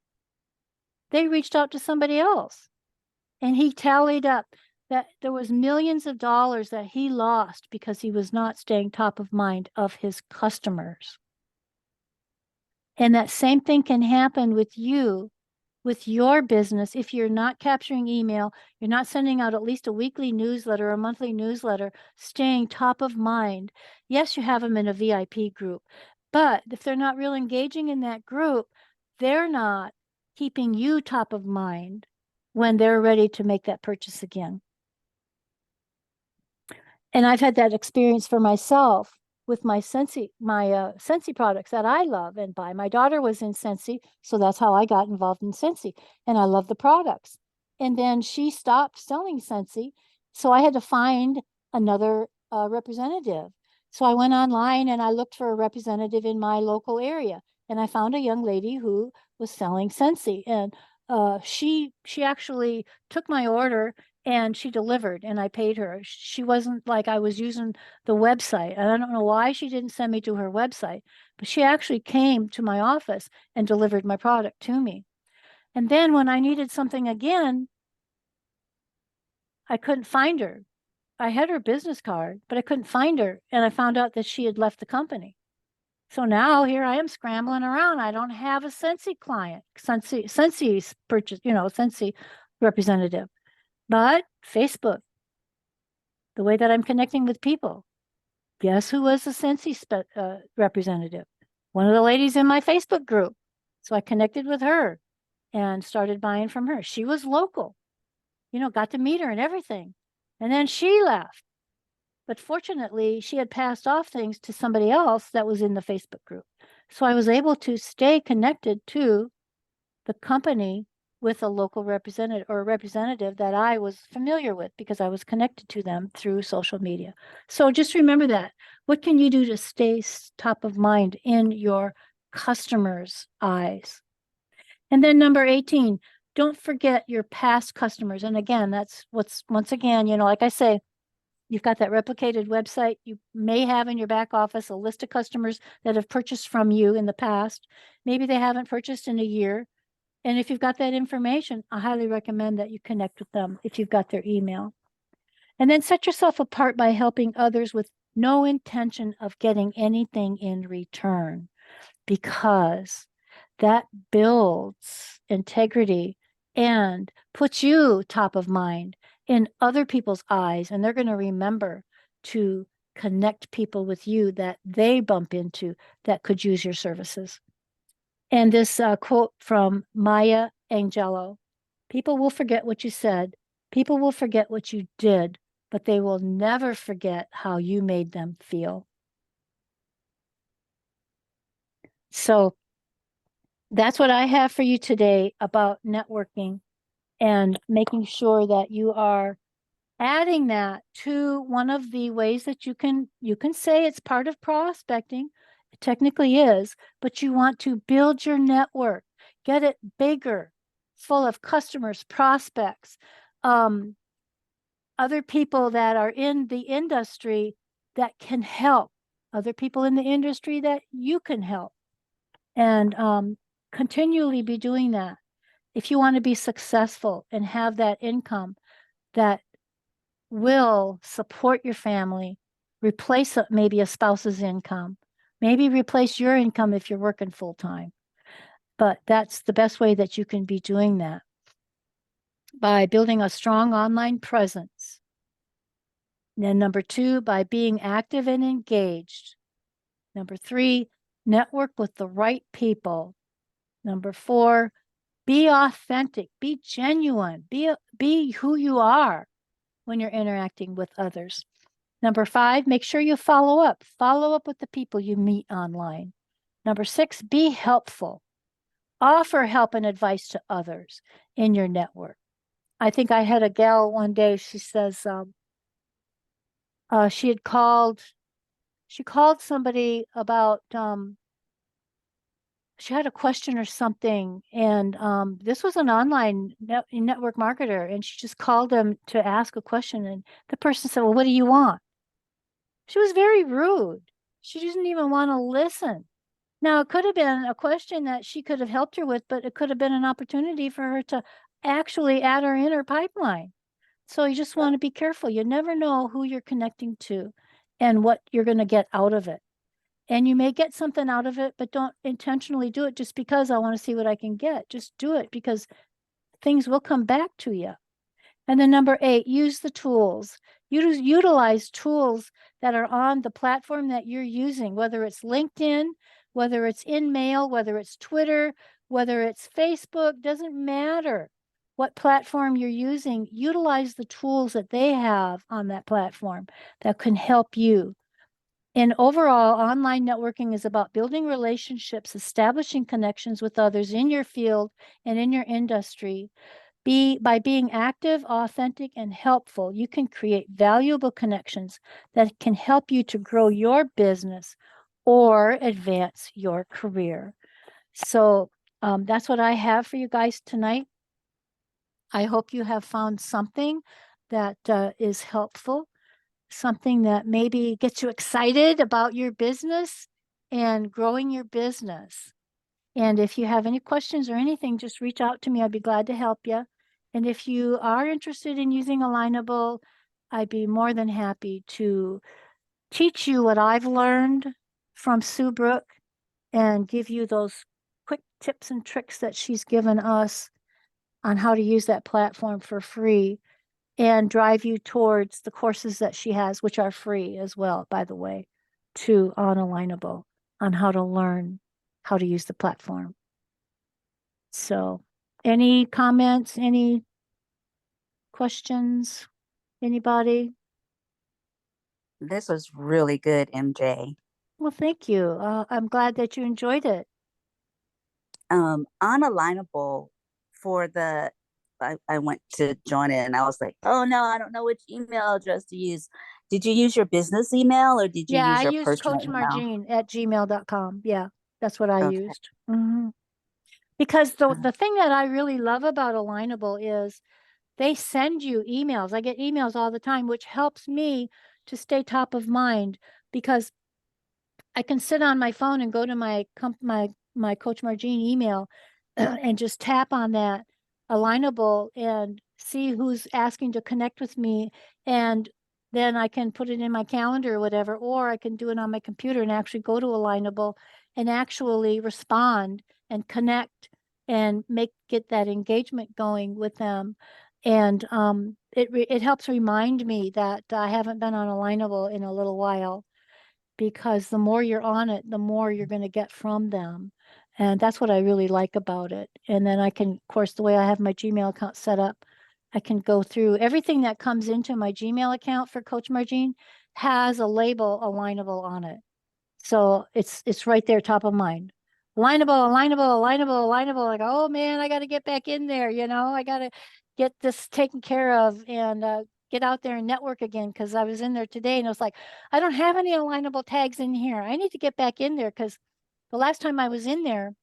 They reached out to somebody else. And he tallied up that there was millions of dollars that he lost because he was not staying top of mind of his customers. And that same thing can happen with you, with your business. If you're not capturing email, you're not sending out at least a weekly newsletter, a monthly newsletter, staying top of mind. Yes, you have them in a VIP group, but if they're not really engaging in that group, they're not keeping you top of mind when they're ready to make that purchase again. And I've had that experience for myself. with my Scentsy products that I love and buy. My daughter was in Scentsy, so that's how I got involved in Scentsy, and I love the products. And then she stopped selling Scentsy, so I had to find another representative. So I went online and I looked for a representative in my local area, and I found a young lady who was selling Scentsy, and she actually took my order and she delivered, and I paid her. She wasn't like I was using the website, and I don't know why she didn't send me to her website, but she actually came to my office and delivered my product to me. And then when I needed something again, I couldn't find her. I had her business card, but I couldn't find her, and I found out that she had left the company. So now here I am scrambling around. I don't have a Scentsy client, Scentsy purchase, Scentsy representative. But Facebook, the way that I'm connecting with people, guess who was the Scentsy representative? One of the ladies in my Facebook group. So I connected with her and started buying from her. She was local, got to meet her and everything. And then she left. But fortunately, she had passed off things to somebody else that was in the Facebook group. So I was able to stay connected to the company with a local representative or a representative that I was familiar with because I was connected to them through social media. So just remember that. What can you do to stay top of mind in your customers' eyes? And then number 18, don't forget your past customers. And again, that's once again, like I say, you've got that replicated website. You may have in your back office a list of customers that have purchased from you in the past. Maybe they haven't purchased in a year. And if you've got that information, I highly recommend that you connect with them if you've got their email. And then set yourself apart by helping others with no intention of getting anything in return, because that builds integrity and puts you top of mind in other people's eyes. And they're going to remember to connect people with you that they bump into that could use your services. And this quote from Maya Angelou: people will forget what you said, people will forget what you did, but they will never forget how you made them feel. So that's what I have for you today about networking and making sure that you are adding that to one of the ways that you can say it's part of prospecting. It technically is, but you want to build your network, get it bigger, full of customers, prospects, other people that are in the industry that can help, other people in the industry that you can help, and continually be doing that. If you want to be successful and have that income that will support your family, replace maybe a spouse's income, maybe replace your income if you're working full time. But that's the best way that you can be doing that, by building a strong online presence. And then number 2, by being active and engaged. Number 3, network with the right people. Number 4, be authentic, be genuine, be who you are when you're interacting with others. Number 5, make sure you follow up with the people you meet online. Number 6, be helpful. Offer help and advice to others in your network. I think I had a gal one day, she says she called somebody about, she had a question or something, and this was an online network marketer, and she just called them to ask a question, and the person said, well, what do you want? She was very rude. She didn't even want to listen. Now, it could have been a question that she could have helped her with, but it could have been an opportunity for her to actually add her in her pipeline. So you just want to be careful. You never know who you're connecting to and what you're going to get out of it. And you may get something out of it, but don't intentionally do it just because I want to see what I can get. Just do it because things will come back to you. And then number 8, use the tools. Utilize tools that are on the platform that you're using, whether it's LinkedIn, whether it's InMail, whether it's Twitter, whether it's Facebook, doesn't matter what platform you're using. Utilize the tools that they have on that platform that can help you. And overall, online networking is about building relationships, establishing connections with others in your field and in your industry. By being active, authentic, and helpful, you can create valuable connections that can help you to grow your business or advance your career. So that's what I have for you guys tonight. I hope you have found something that is helpful, something that maybe gets you excited about your business and growing your business. And if you have any questions or anything, just reach out to me. I'd be glad to help you. And if you are interested in using Alignable, I'd be more than happy to teach you what I've learned from Sue Brooke and give you those quick tips and tricks that she's given us on how to use that platform for free and drive you towards the courses that she has, which are free as well, by the way, to on Alignable on how to learn how to use the platform. So any comments, any questions, anybody? This was really good, MJ. Well, thank you. I'm glad that you enjoyed it. Unalignable for the I went to join it and I was like, oh no, I don't know which email address to use. Did you use your business email or did you Yeah, use I your used personal Coach email? Margine at gmail.com. Yeah, that's what I Okay. used. Because the thing that I really love about Alignable is they send you emails. I get emails all the time, which helps me to stay top of mind because I can sit on my phone and go to my Coach Margine email and just tap on that Alignable and see who's asking to connect with me. And then I can put it in my calendar or whatever, or I can do it on my computer and actually go to Alignable and actually respond and connect and get that engagement going with them. And it helps remind me that I haven't been on Alignable in a little while, because the more you're on it, the more you're going to get from them. And that's what I really like about it. And then I can, of course, the way I have my Gmail account set up, I can go through everything that comes into my Gmail account for Coach Margine has a label Alignable on it. So it's right there, top of mind. Alignable, Alignable, Alignable, Alignable. Like, oh man, I got to get back in there. I got to get this taken care of and get out there and network again, because I was in there today and it was like, I don't have any Alignable tags in here. I need to get back in there because the last time I was in there,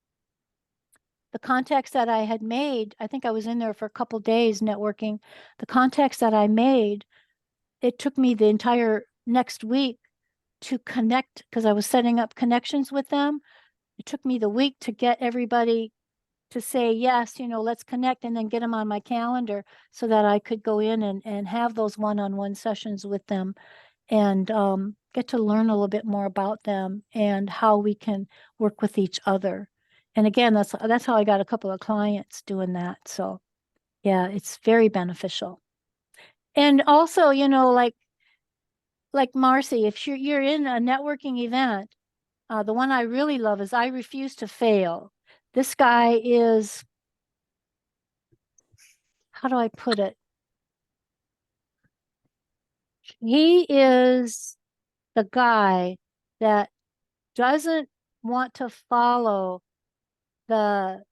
the contacts that I had made, I think I was in there for a couple days networking. The contacts that I made, it took me the entire next week to connect because I was setting up connections with them. It took me the week to get everybody to say, yes, let's connect, and then get them on my calendar so that I could go in and have those one-on-one sessions with them and get to learn a little bit more about them and how we can work with each other. And again, that's how I got a couple of clients doing that. So yeah, it's very beneficial. And also, like Marcy, if you're in a networking event, the one I really love is I Refuse to Fail. This guy is, how do I put it? He is the guy that doesn't want to follow the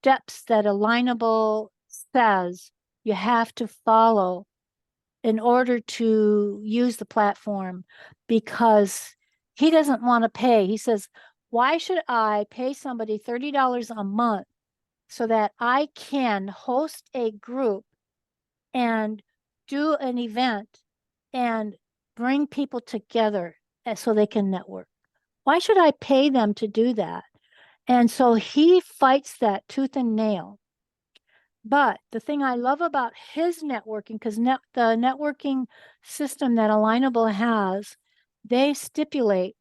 steps that Alignable says you have to follow in order to use the platform, because he doesn't want to pay. He says, why should I pay somebody $30 a month so that I can host a group and do an event and bring people together so they can network? Why should I pay them to do that? And so he fights that tooth and nail. But the thing I love about his networking, because the networking system that Alignable has, they stipulate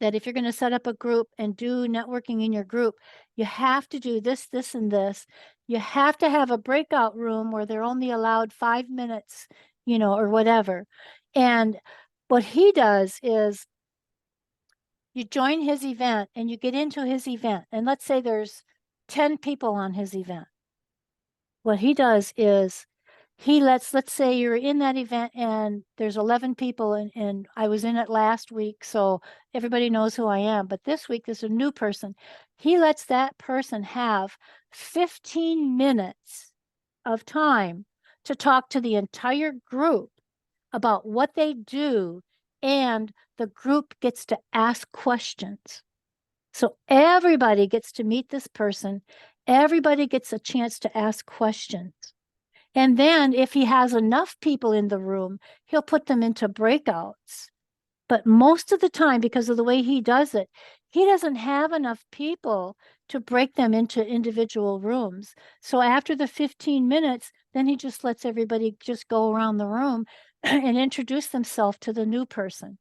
that if you're going to set up a group and do networking in your group, you have to do this, this, and this. You have to have a breakout room where they're only allowed 5 minutes, or whatever. And what he does is you join his event and you get into his event. And let's say there's 10 people on his event. What he does is let's say you're in that event and there's 11 people and I was in it last week, so everybody knows who I am. But this week there's a new person. He lets that person have 15 minutes of time to talk to the entire group about what they do, and the group gets to ask questions. So everybody gets to meet this person. Everybody gets a chance to ask questions. And then if he has enough people in the room, he'll put them into breakouts. But most of the time, because of the way he does it, he doesn't have enough people to break them into individual rooms. So after the 15 minutes, then he just lets everybody just go around the room and introduce themselves to the new person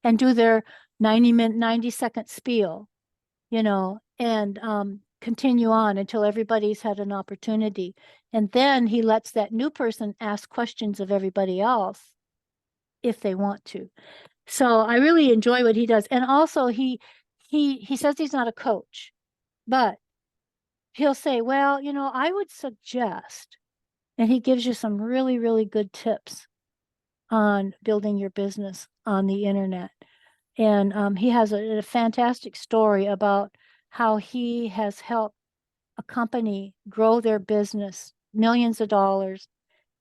and do their 90-second spiel, and continue on until everybody's had an opportunity. And then he lets that new person ask questions of everybody else if they want to. So I really enjoy what he does. And also he says he's not a coach, but he'll say, well, I would suggest, and he gives you some really, really good tips on building your business on the internet. And he has a fantastic story about how he has helped a company grow their business, millions of dollars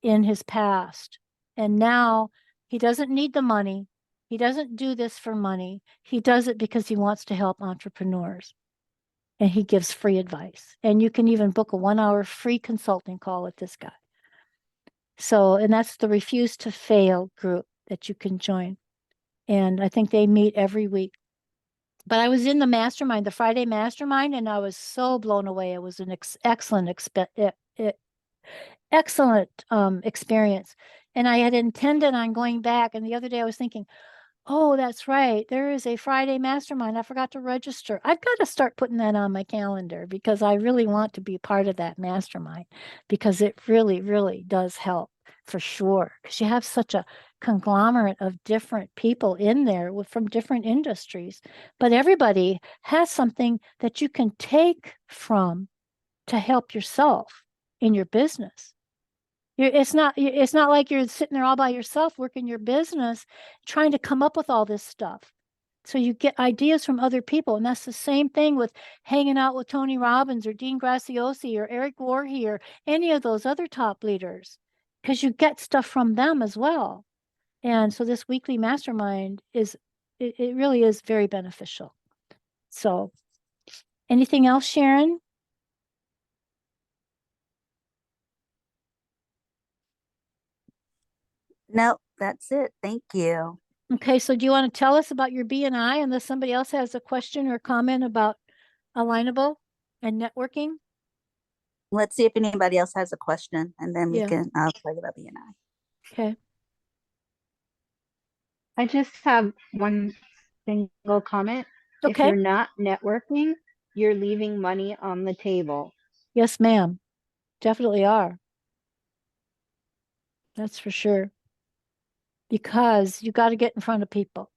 in his past. And now he doesn't need the money. He doesn't do this for money. He does it because he wants to help entrepreneurs. And he gives free advice. And you can even book a 1-hour free consulting call with this guy. So, and that's the Refuse to Fail group that you can join. And I think they meet every week. But I was in the mastermind, the Friday mastermind, and I was so blown away. It was an excellent experience. And I had intended on going back. And the other day I was thinking, oh, that's right. There is a Friday mastermind. I forgot to register. I've got to start putting that on my calendar because I really want to be a part of that mastermind, because it really, really does help for sure. Because you have such a conglomerate of different people in there from different industries, but everybody has something that you can take from to help yourself in your business. It's not like you're sitting there all by yourself working your business, trying to come up with all this stuff. So you get ideas from other people. And that's the same thing with hanging out with Tony Robbins or Dean Graziosi or Eric Voorhees or any of those other top leaders, because you get stuff from them as well. And so this weekly mastermind it really is very beneficial. So anything else, Sharon? Nope, that's it. Thank you. Okay, so do you want to tell us about your BNI unless somebody else has a question or comment about Alignable and networking? Let's see if anybody else has a question, and then Yeah. I'll tell you about BNI. Okay. I just have one single comment. If Okay. you're not networking, you're leaving money on the table. Yes, ma'am. Definitely are. That's for sure. Because you got to get in front of people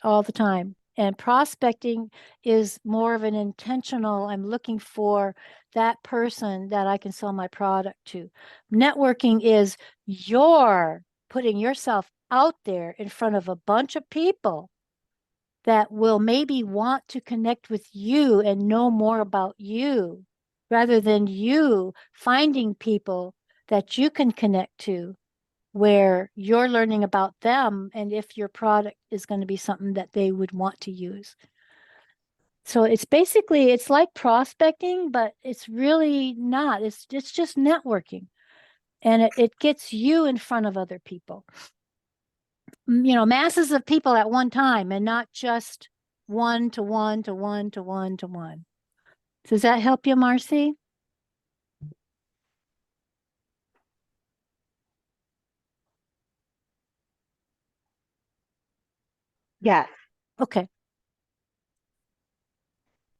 all the time. And prospecting is more of an intentional, I'm looking for that person that I can sell my product to. Networking is you're putting yourself out there in front of a bunch of people that will maybe want to connect with you and know more about you, rather than you finding people that you can connect to where you're learning about them and if your product is going to be something that they would want to use. So it's like prospecting, but it's really not. It's just networking. And it gets you in front of other people. Masses of people at one time, and not just one to one to one to one to one. Does that help you, Marcy? Yes. Okay.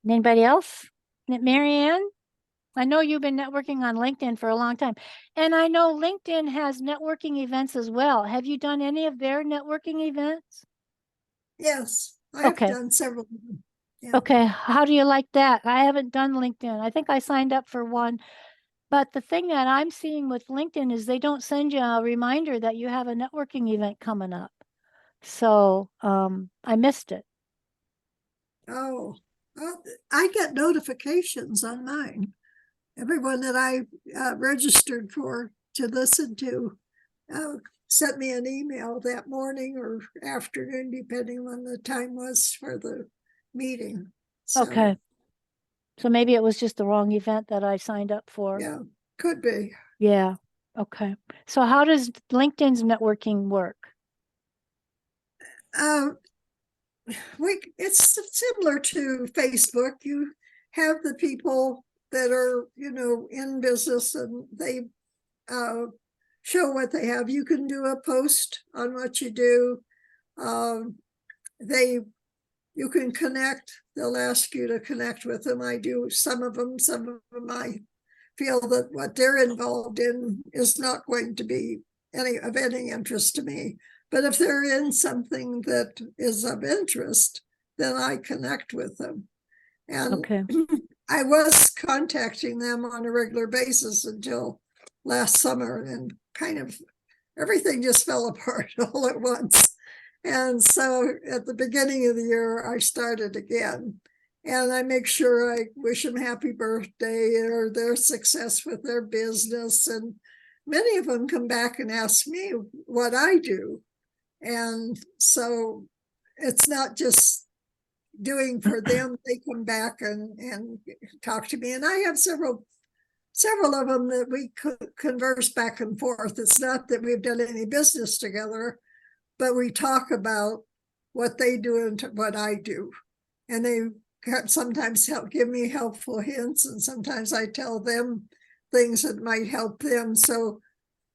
Anybody else? Marianne? I know you've been networking on LinkedIn for a long time. And I know LinkedIn has networking events as well. Have you done any of their networking events? Yes, I have Okay. done several. Yeah. Okay. How do you like that? I haven't done LinkedIn. I think I signed up for one, But the thing that I'm seeing with LinkedIn is they don't send you a reminder that you have a networking event coming up. So I missed it. Oh, well, I get notifications on mine. Everyone that I registered for to listen to uh, sent me an email that morning or afternoon, depending on the time was for the meeting. So, Okay. So maybe it was just the wrong event that I signed up for. yeah, could be. Yeah. Okay. So how does LinkedIn's networking work? Uh, it's similar to Facebook. You have the people that are, in business, and they show what they have. You can do a post on what you do. Um, they you can connect. They'll ask you to connect with them. I do some of them. Some of them I feel that what they're involved in is not going to be of any interest to me. But if they're in something that is of interest, then I connect with them. And Okay. I was contacting them on a regular basis until last summer, and kind of everything just fell apart all at once. And so at the beginning of the year, I started again. And I make sure I wish them happy birthday or their success with their business. And many of them come back and ask me what I do. And so it's not just doing for them. They come back and talk to me. And I have several of them that we converse back and forth. It's not that we've done any business together, but we talk about what they do and what I do. And they sometimes give me helpful hints, and sometimes I tell them things that might help them. So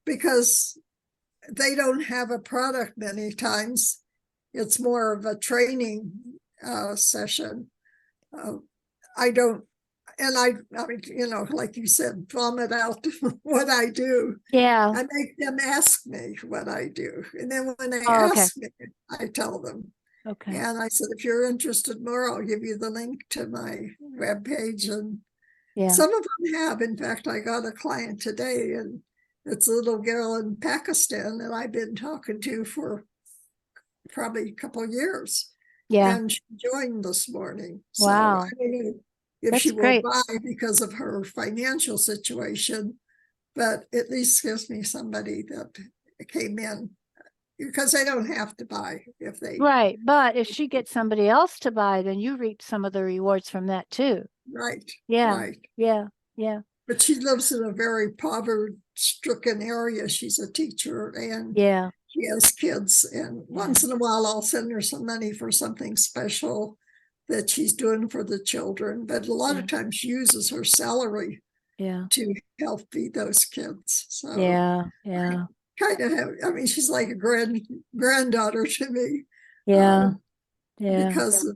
because they don't have a product many times, it's more of a training session. I don't, and I mean, like you said, vomit out what I do. Yeah. I make them ask me what I do. And then when they Oh, okay. ask me, I tell them. Okay. And I said, if you're interested more, I'll give you the link to my webpage. And Yeah. some of them have. In fact, I got a client today, and it's a little girl in Pakistan that I've been talking to for probably a couple of years. Yeah. And she joined this morning. So Wow. I don't know if That's she will great. buy because of her financial situation, but at least gives me somebody that came in, because they don't have to buy if they. Right. But if she gets somebody else to buy, then you reap some of the rewards from that too. Right. Yeah. Right. Yeah. Yeah. But she lives in a very poverty-stricken area. She's a teacher, and Yeah. she has kids. And once in a while, I'll send her some money for something special that she's doing for the children. But a lot of times she uses her salary Yeah. to help feed those kids. So Yeah. Yeah. kind of have, I mean, she's like a granddaughter to me. Yeah. Yeah. Because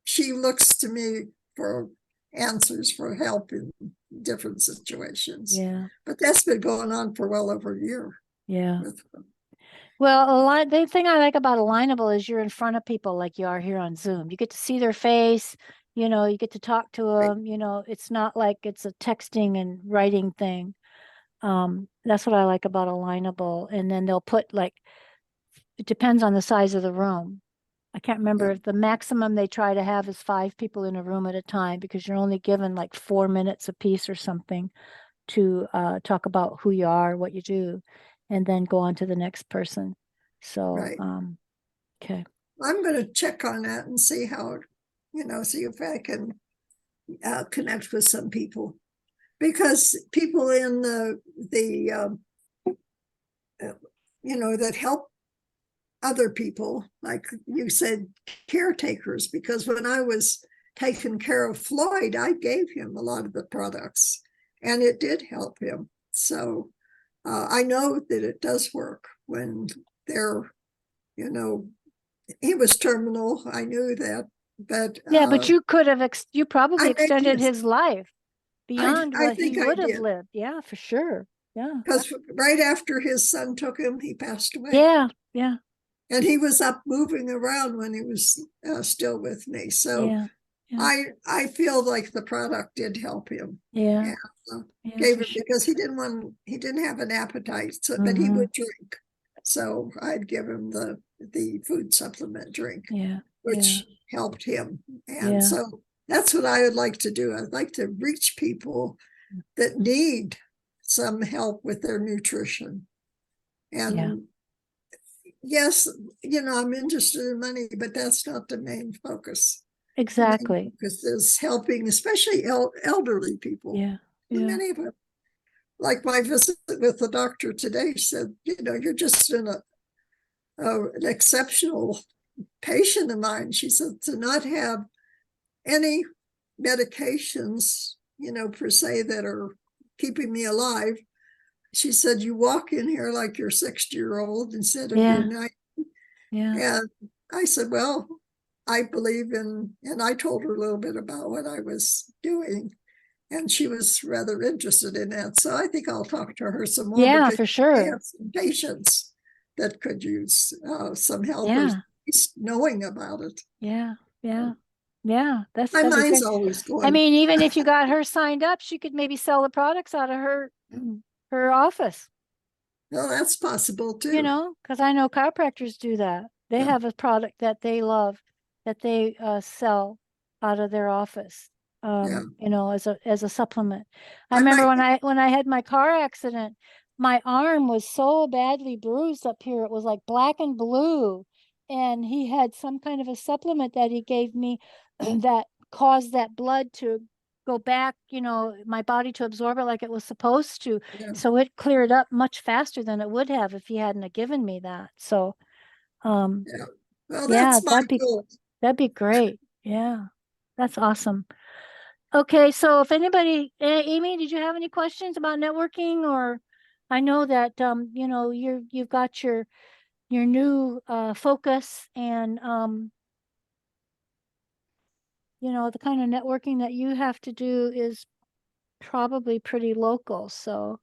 she looks to me for answers, for help in different situations. Yeah. But that's been going on for well over a year. Yeah. With them. Well, the thing I like about Alignable is you're in front of people like you are here on Zoom. You get to see their face, you get to talk to them, it's not like it's a texting and writing thing. That's what I like about Alignable. And then they'll put it depends on the size of the room. I can't remember if the maximum they try to have is 5 people in a room at a time, because you're only given like 4 minutes a piece or something to talk about who you are, what you do, and then go on to the next person. So, Right. okay. I'm going to check on that and see how, see if I can connect with some people, because people in the that help other people, like you said, caretakers, because when I was taking care of Floyd, I gave him a lot of the products, and it did help him. So I know that it does work when they're, he was terminal. I knew that, but Yeah, but you could have, you probably I extended his life beyond I what he think I would have did, lived. Yeah, for sure. Yeah. because right after his son took him, he passed away. Yeah. Yeah. And he was up moving around when he was still with me. So Yeah. Yeah. I feel like the product did help him. Yeah. And, Yeah, gave for him sure. because he didn't have an appetite, so but he Mhm. would drink. So I'd give him the food supplement drink, Yeah. Yeah. which helped him. And Yeah. so that's what I would like to do. I'd like to reach people that need some help with their nutrition. Yeah. And yes, I'm interested in money, but that's not the main focus. The main Exactly. focus is helping, especially elderly people. Yeah. And Yeah. many of them, like my visit with the doctor today, said, you're just an exceptional patient of mine. She said, to not have any medications, per se, that are keeping me alive. She said, you walk in here like you're 60-year-old instead of your Yeah. 90. Yeah. And I said, well, I believe in, and I told her a little bit about what I was doing. And she was rather interested in that. So I think I'll talk to her some more Yeah, because for I sure. have some patients that could use some help or at Yeah. least knowing about it. Yeah. Yeah. Yeah. My That'd be mind's great. always I going, mean, even if you got her signed up, she could maybe sell the products out of her office, well, that's possible you too. know, because I know chiropractors do that. They Yeah. have a product that they love that they sell out of their office, Yeah. as a supplement. I I remember might, when I had my car accident, my arm was so badly bruised up here. It was like black and blue. And he had some kind of a supplement that he gave me that caused that blood to go back, my body to absorb it like it was supposed to. yeah, So it cleared up much faster than it would have if he hadn't have given me that. So, yeah. Well, yeah, that's my goal. that'd be great. Yeah, that's awesome. Okay, so if anybody, Amy, did you have any questions about networking? Or I know that you've got your new focus, and the kind of networking that you have to do is probably pretty local. So,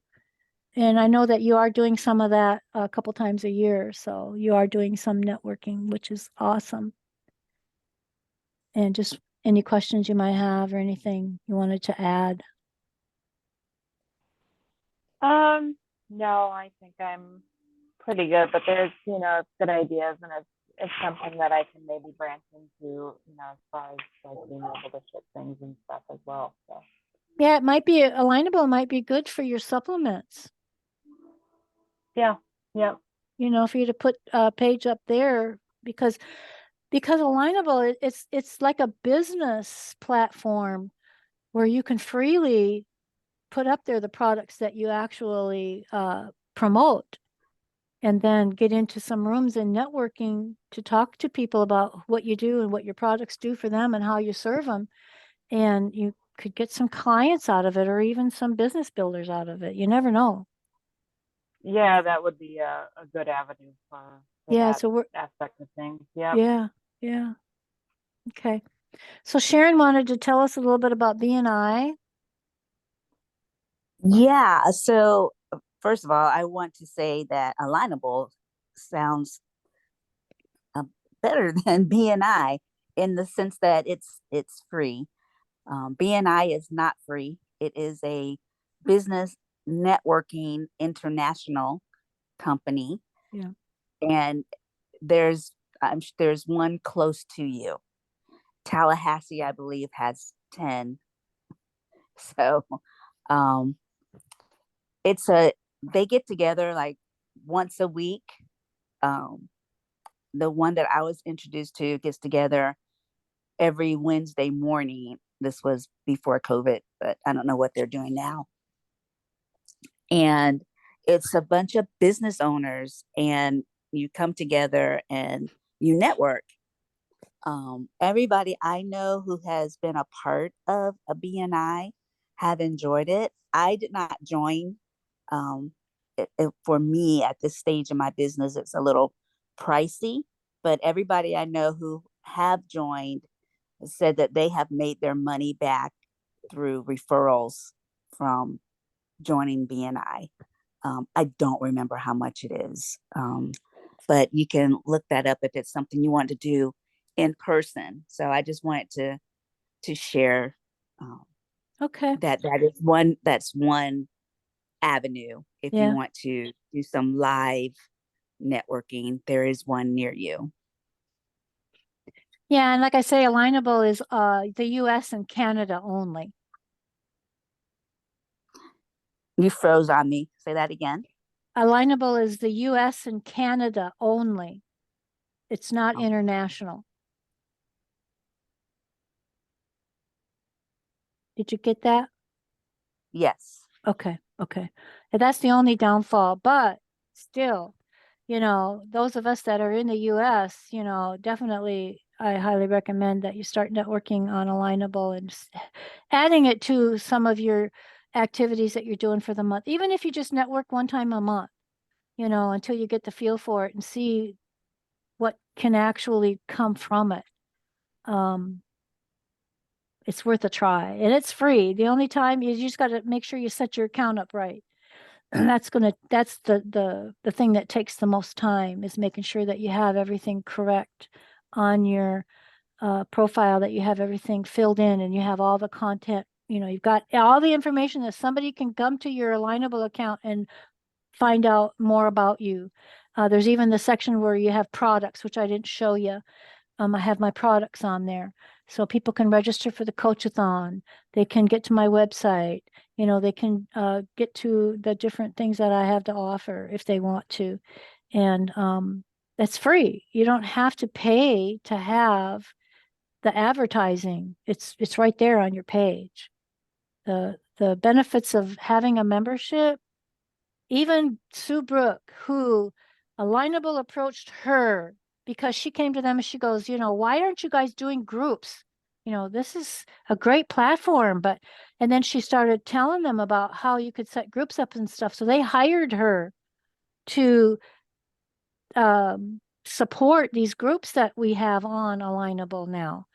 and I know that you are doing some of that a couple times a year. So you are doing some networking, which is awesome. And just any questions you might have or anything you wanted to add. No, I think I'm pretty good, but there's, it's good ideas, and it's something that I can maybe branch into, as far as like being able to ship things and stuff as well. So Yeah, it might be alignable, might be good for your supplements. yeah, yeah, For you to put a page up there because Alignable, it's like a business platform where you can freely put up there the products that you actually promote, and then get into some rooms and networking to talk to people about what you do and what your products do for them and how you serve them. And you could get some clients out of it, or even some business builders out of it. You never know. yeah. That would be a good avenue for Yeah, that so aspect of things. Yeah. yeah, yeah. Okay. So Sharon wanted to tell us a little bit about BNI. Yeah. So first of all, I want to say that Alignable sounds uh, better than BNI in the sense that it's free. BNI is not free. It is a business networking international company, Yeah. and there's one close to you. Tallahassee, I believe, has 10. So um, it's a they get together like once a week. Um, the one that I was introduced to gets together every Wednesday morning. This was before COVID, but I don't know what they're doing now. And it's a bunch of business owners, and you come together and you network. Everybody I know who has been a part of a BNI have enjoyed it. I did not join. For me at this stage of my business, it's a little pricey, but everybody I know who have joined said that they have made their money back through referrals from joining BNI. I don't remember how much it is, but you can look that up if it's something you want to do in person. So I just wanted to to share Okay. that's one avenue. If you Yeah. want to do some live networking, there is one near you. Yeah, and like I say, Alignable is the US and Canada only. You froze on me. Say that again. Alignable is the US and Canada only. It's not Oh. international. Did you get that? Yes. Okay, okay. And that's the only downfall, but still, you know, those of us that are in the US, you know, definitely I highly recommend that you start networking on Alignable and adding it to some of your activities that you're doing for the month. Even if you just network one time a month, you know, until you get the feel for it and see what can actually come from it. It's worth a try, and it's free. The only time you just got to make sure you set your account up right. And that's the thing that takes the most time, is making sure that you have everything correct on your profile, that you have everything filled in and you have all the content. You know, you've got all the information that somebody can come to your Alignable account and find out more about you. There's even the section where you have products, which I didn't show you. I have my products on there. So people can register for the Coachathon. They can get to my website. You know, they can get to the different things that I have to offer if they want to. And that's free. You don't have to pay to have the advertising. It's right there on your page. The benefits of having a membership, even Sue Brooke, who Alignable approached her because she came to them and she goes, you know, why aren't you guys doing groups? You know, this is a great platform. And then she started telling them about how you could set groups up and stuff. So they hired her to support these groups that we have on Alignable now.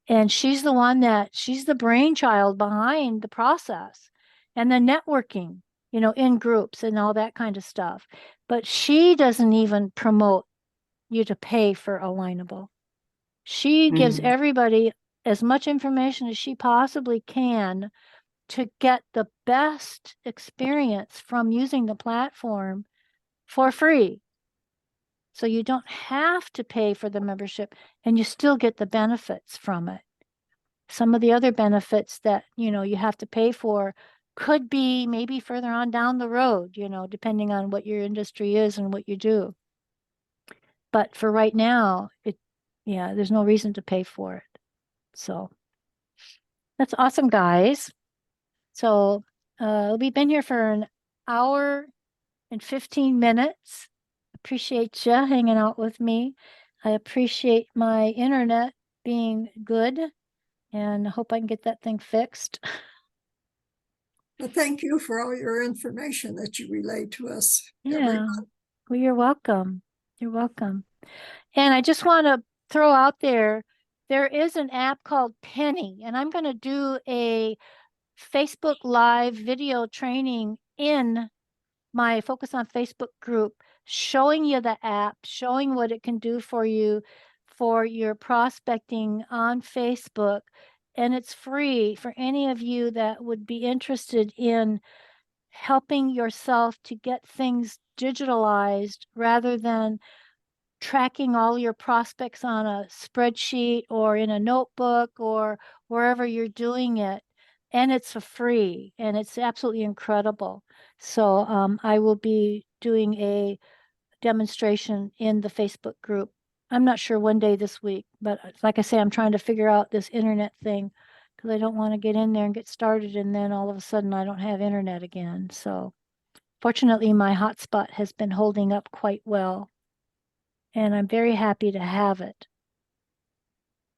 And she's the brainchild behind the process and the networking, you know, in groups and all that kind of stuff. But she doesn't even promote you to pay for Alignable. She gives everybody as much information as she possibly can to get the best experience from using the platform for free. So you don't have to pay for the membership and you still get the benefits from it. Some of the other benefits that, you know, you have to pay for could be maybe further on down the road, you know, depending on what your industry is and what you do. But for right now, there's no reason to pay for it. So that's awesome, guys. So we've been here for an hour and 15 minutes. Appreciate you hanging out with me. I appreciate my internet being good, and I hope I can get that thing fixed. Well, thank you for all your information that you relayed to us every Yeah. month. Well, you're welcome. You're welcome. And I just want to throw out there is an app called Penny, and I'm going to do a Facebook Live video training in my Focus on Facebook group, showing you the app, showing what it can do for you for your prospecting on Facebook. And it's free for any of you that would be interested in helping yourself to get things digitalized rather than tracking all your prospects on a spreadsheet or in a notebook or wherever you're doing it. And it's for free and it's absolutely incredible. So I will be doing a demonstration in the Facebook group. I'm not sure one day this week, but like I say, I'm trying to figure out this internet thing because I don't want to get in there and get started and then all of a sudden I don't have internet again. So fortunately, my hotspot has been holding up quite well. And I'm very happy to have it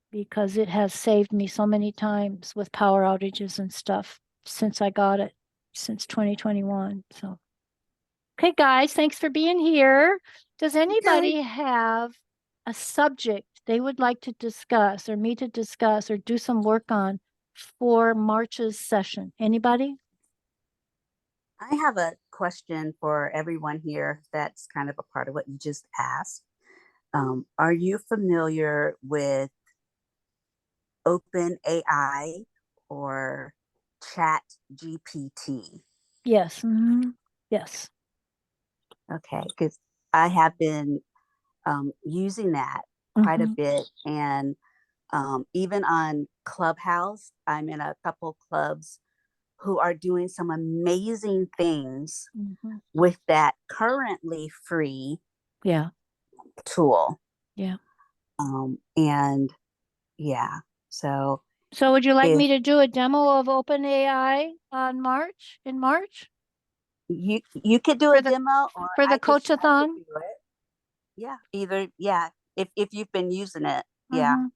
because it has saved me so many times with power outages and stuff since I got it, since 2021. So, okay, guys, thanks for being here. Does anybody have a subject they would like to discuss or me to discuss or do some work on for March's session? Anybody? I have a question for everyone here that's kind of a part of what you just asked. Are you familiar with Open AI or Chat GPT? Yes. Yes. Okay, because I have been using that quite a Mhm. bit, and even on Clubhouse, I'm in a couple clubs who are doing some amazing things Mhm. with that currently free Yeah. tool. Yeah. And yeah, so So would you like if me to do a demo of OpenAI in March you could do for a the demo, or I could coachathon? do it. Yeah, either, yeah, if you've been using it, yeah, Mhm.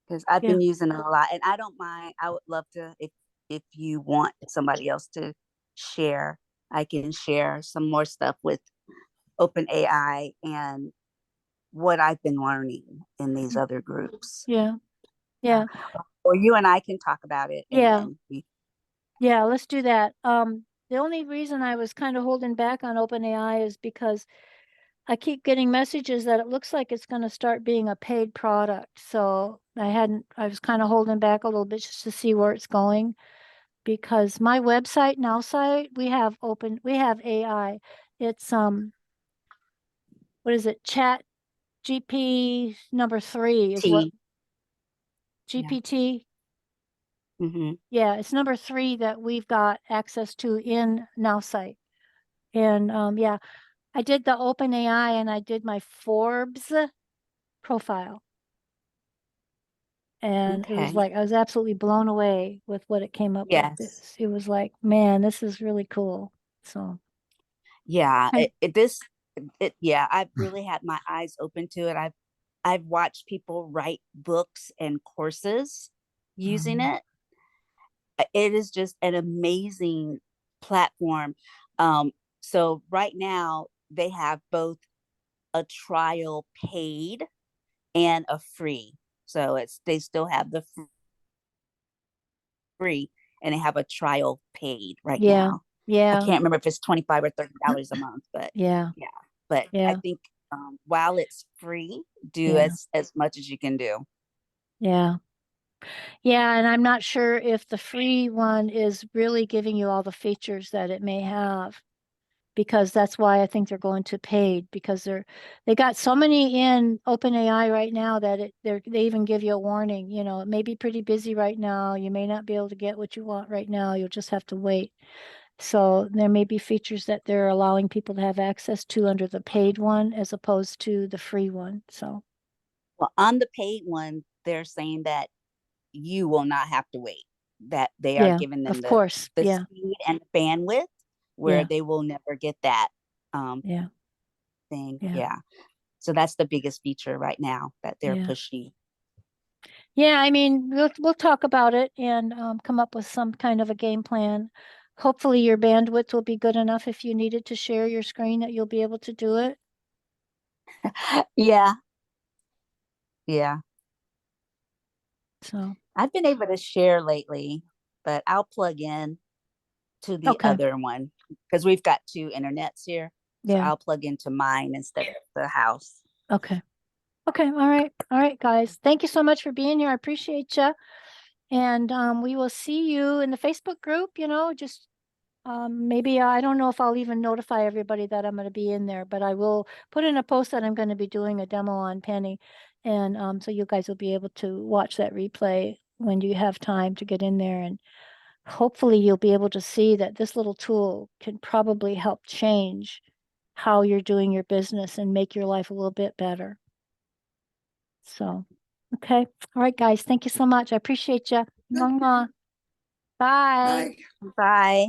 because I've Yeah. been using it a lot, and I don't mind. I would love to, if you want somebody else to share, I can share some more stuff with OpenAI and what I've been learning in these other groups. Yeah. Uh, Yeah. or you and I can talk about it, and Yeah. then we. Yeah, let's do that. The only reason I was kind of holding back on OpenAI is because I keep getting messages that it looks like it's going to start being a paid product. So I was kind of holding back a little bit just to see where it's going, because my website now site, we have AI. It's, what is it? Chat GP number 3 is what T. Yeah. GPT. Mm-hmm. Yeah, it's number 3 that we've got access to in now site. And, yeah, I did the OpenAI and I did my Forbes profile. And it was Okay. like, I was absolutely blown away with what it came up with. Yes. It was like, man, this is really cool. So, Yeah. okay. Yeah. I've really had my eyes open to it. I've watched people write books and courses using Mhm. it. It is just an amazing platform. So right now they have both a trial paid and a free. So they still have the free, and they have a trial paid right Yeah. now. I Yeah. can't remember if it's 25 or $30 a month, but Yeah. yeah. But I Yeah. think while it's free, do Yeah. as much as you can do. Yeah. Yeah. And I'm not sure if the free one is really giving you all the features that it may have, because that's why I think they're going to paid, because they got so many in OpenAI right now that they even give you a warning. It may be pretty busy right now. You may not be able to get what you want right now. You'll just have to wait. So there may be features that they're allowing people to have access to under the paid one as opposed to the free one. So Well, on the paid one, they're saying that you will not have to wait, that they are yeah, giving them of course. the Yeah, speed and bandwidth where yeah, they will never get that um, yeah, thing. yeah, Yeah. So that's the biggest feature right now that they're yeah. pushing. Yeah, I mean, we'll talk about it and come up with some kind of a game plan. Hopefully your bandwidth will be good enough if you needed to share your screen that you'll be able to do it. Yeah. Yeah. So, I've been able to share lately, but I'll plug in to the okay. other one because we've got two internets here. So Yeah. I'll plug into mine instead of the house. Okay. Okay. All right. All right, guys. Thank you so much for being here. I appreciate you. And we will see you in the Facebook group, just maybe I don't know if I'll even notify everybody that I'm going to be in there, but I will put in a post that I'm going to be doing a demo on Penny. And so you guys will be able to watch that replay when you have time to get in there. And hopefully you'll be able to see that this little tool can probably help change how you're doing your business and make your life a little bit better. So, okay. All right, guys. Thank you so much. I appreciate you. Good. Bye. Bye. Bye.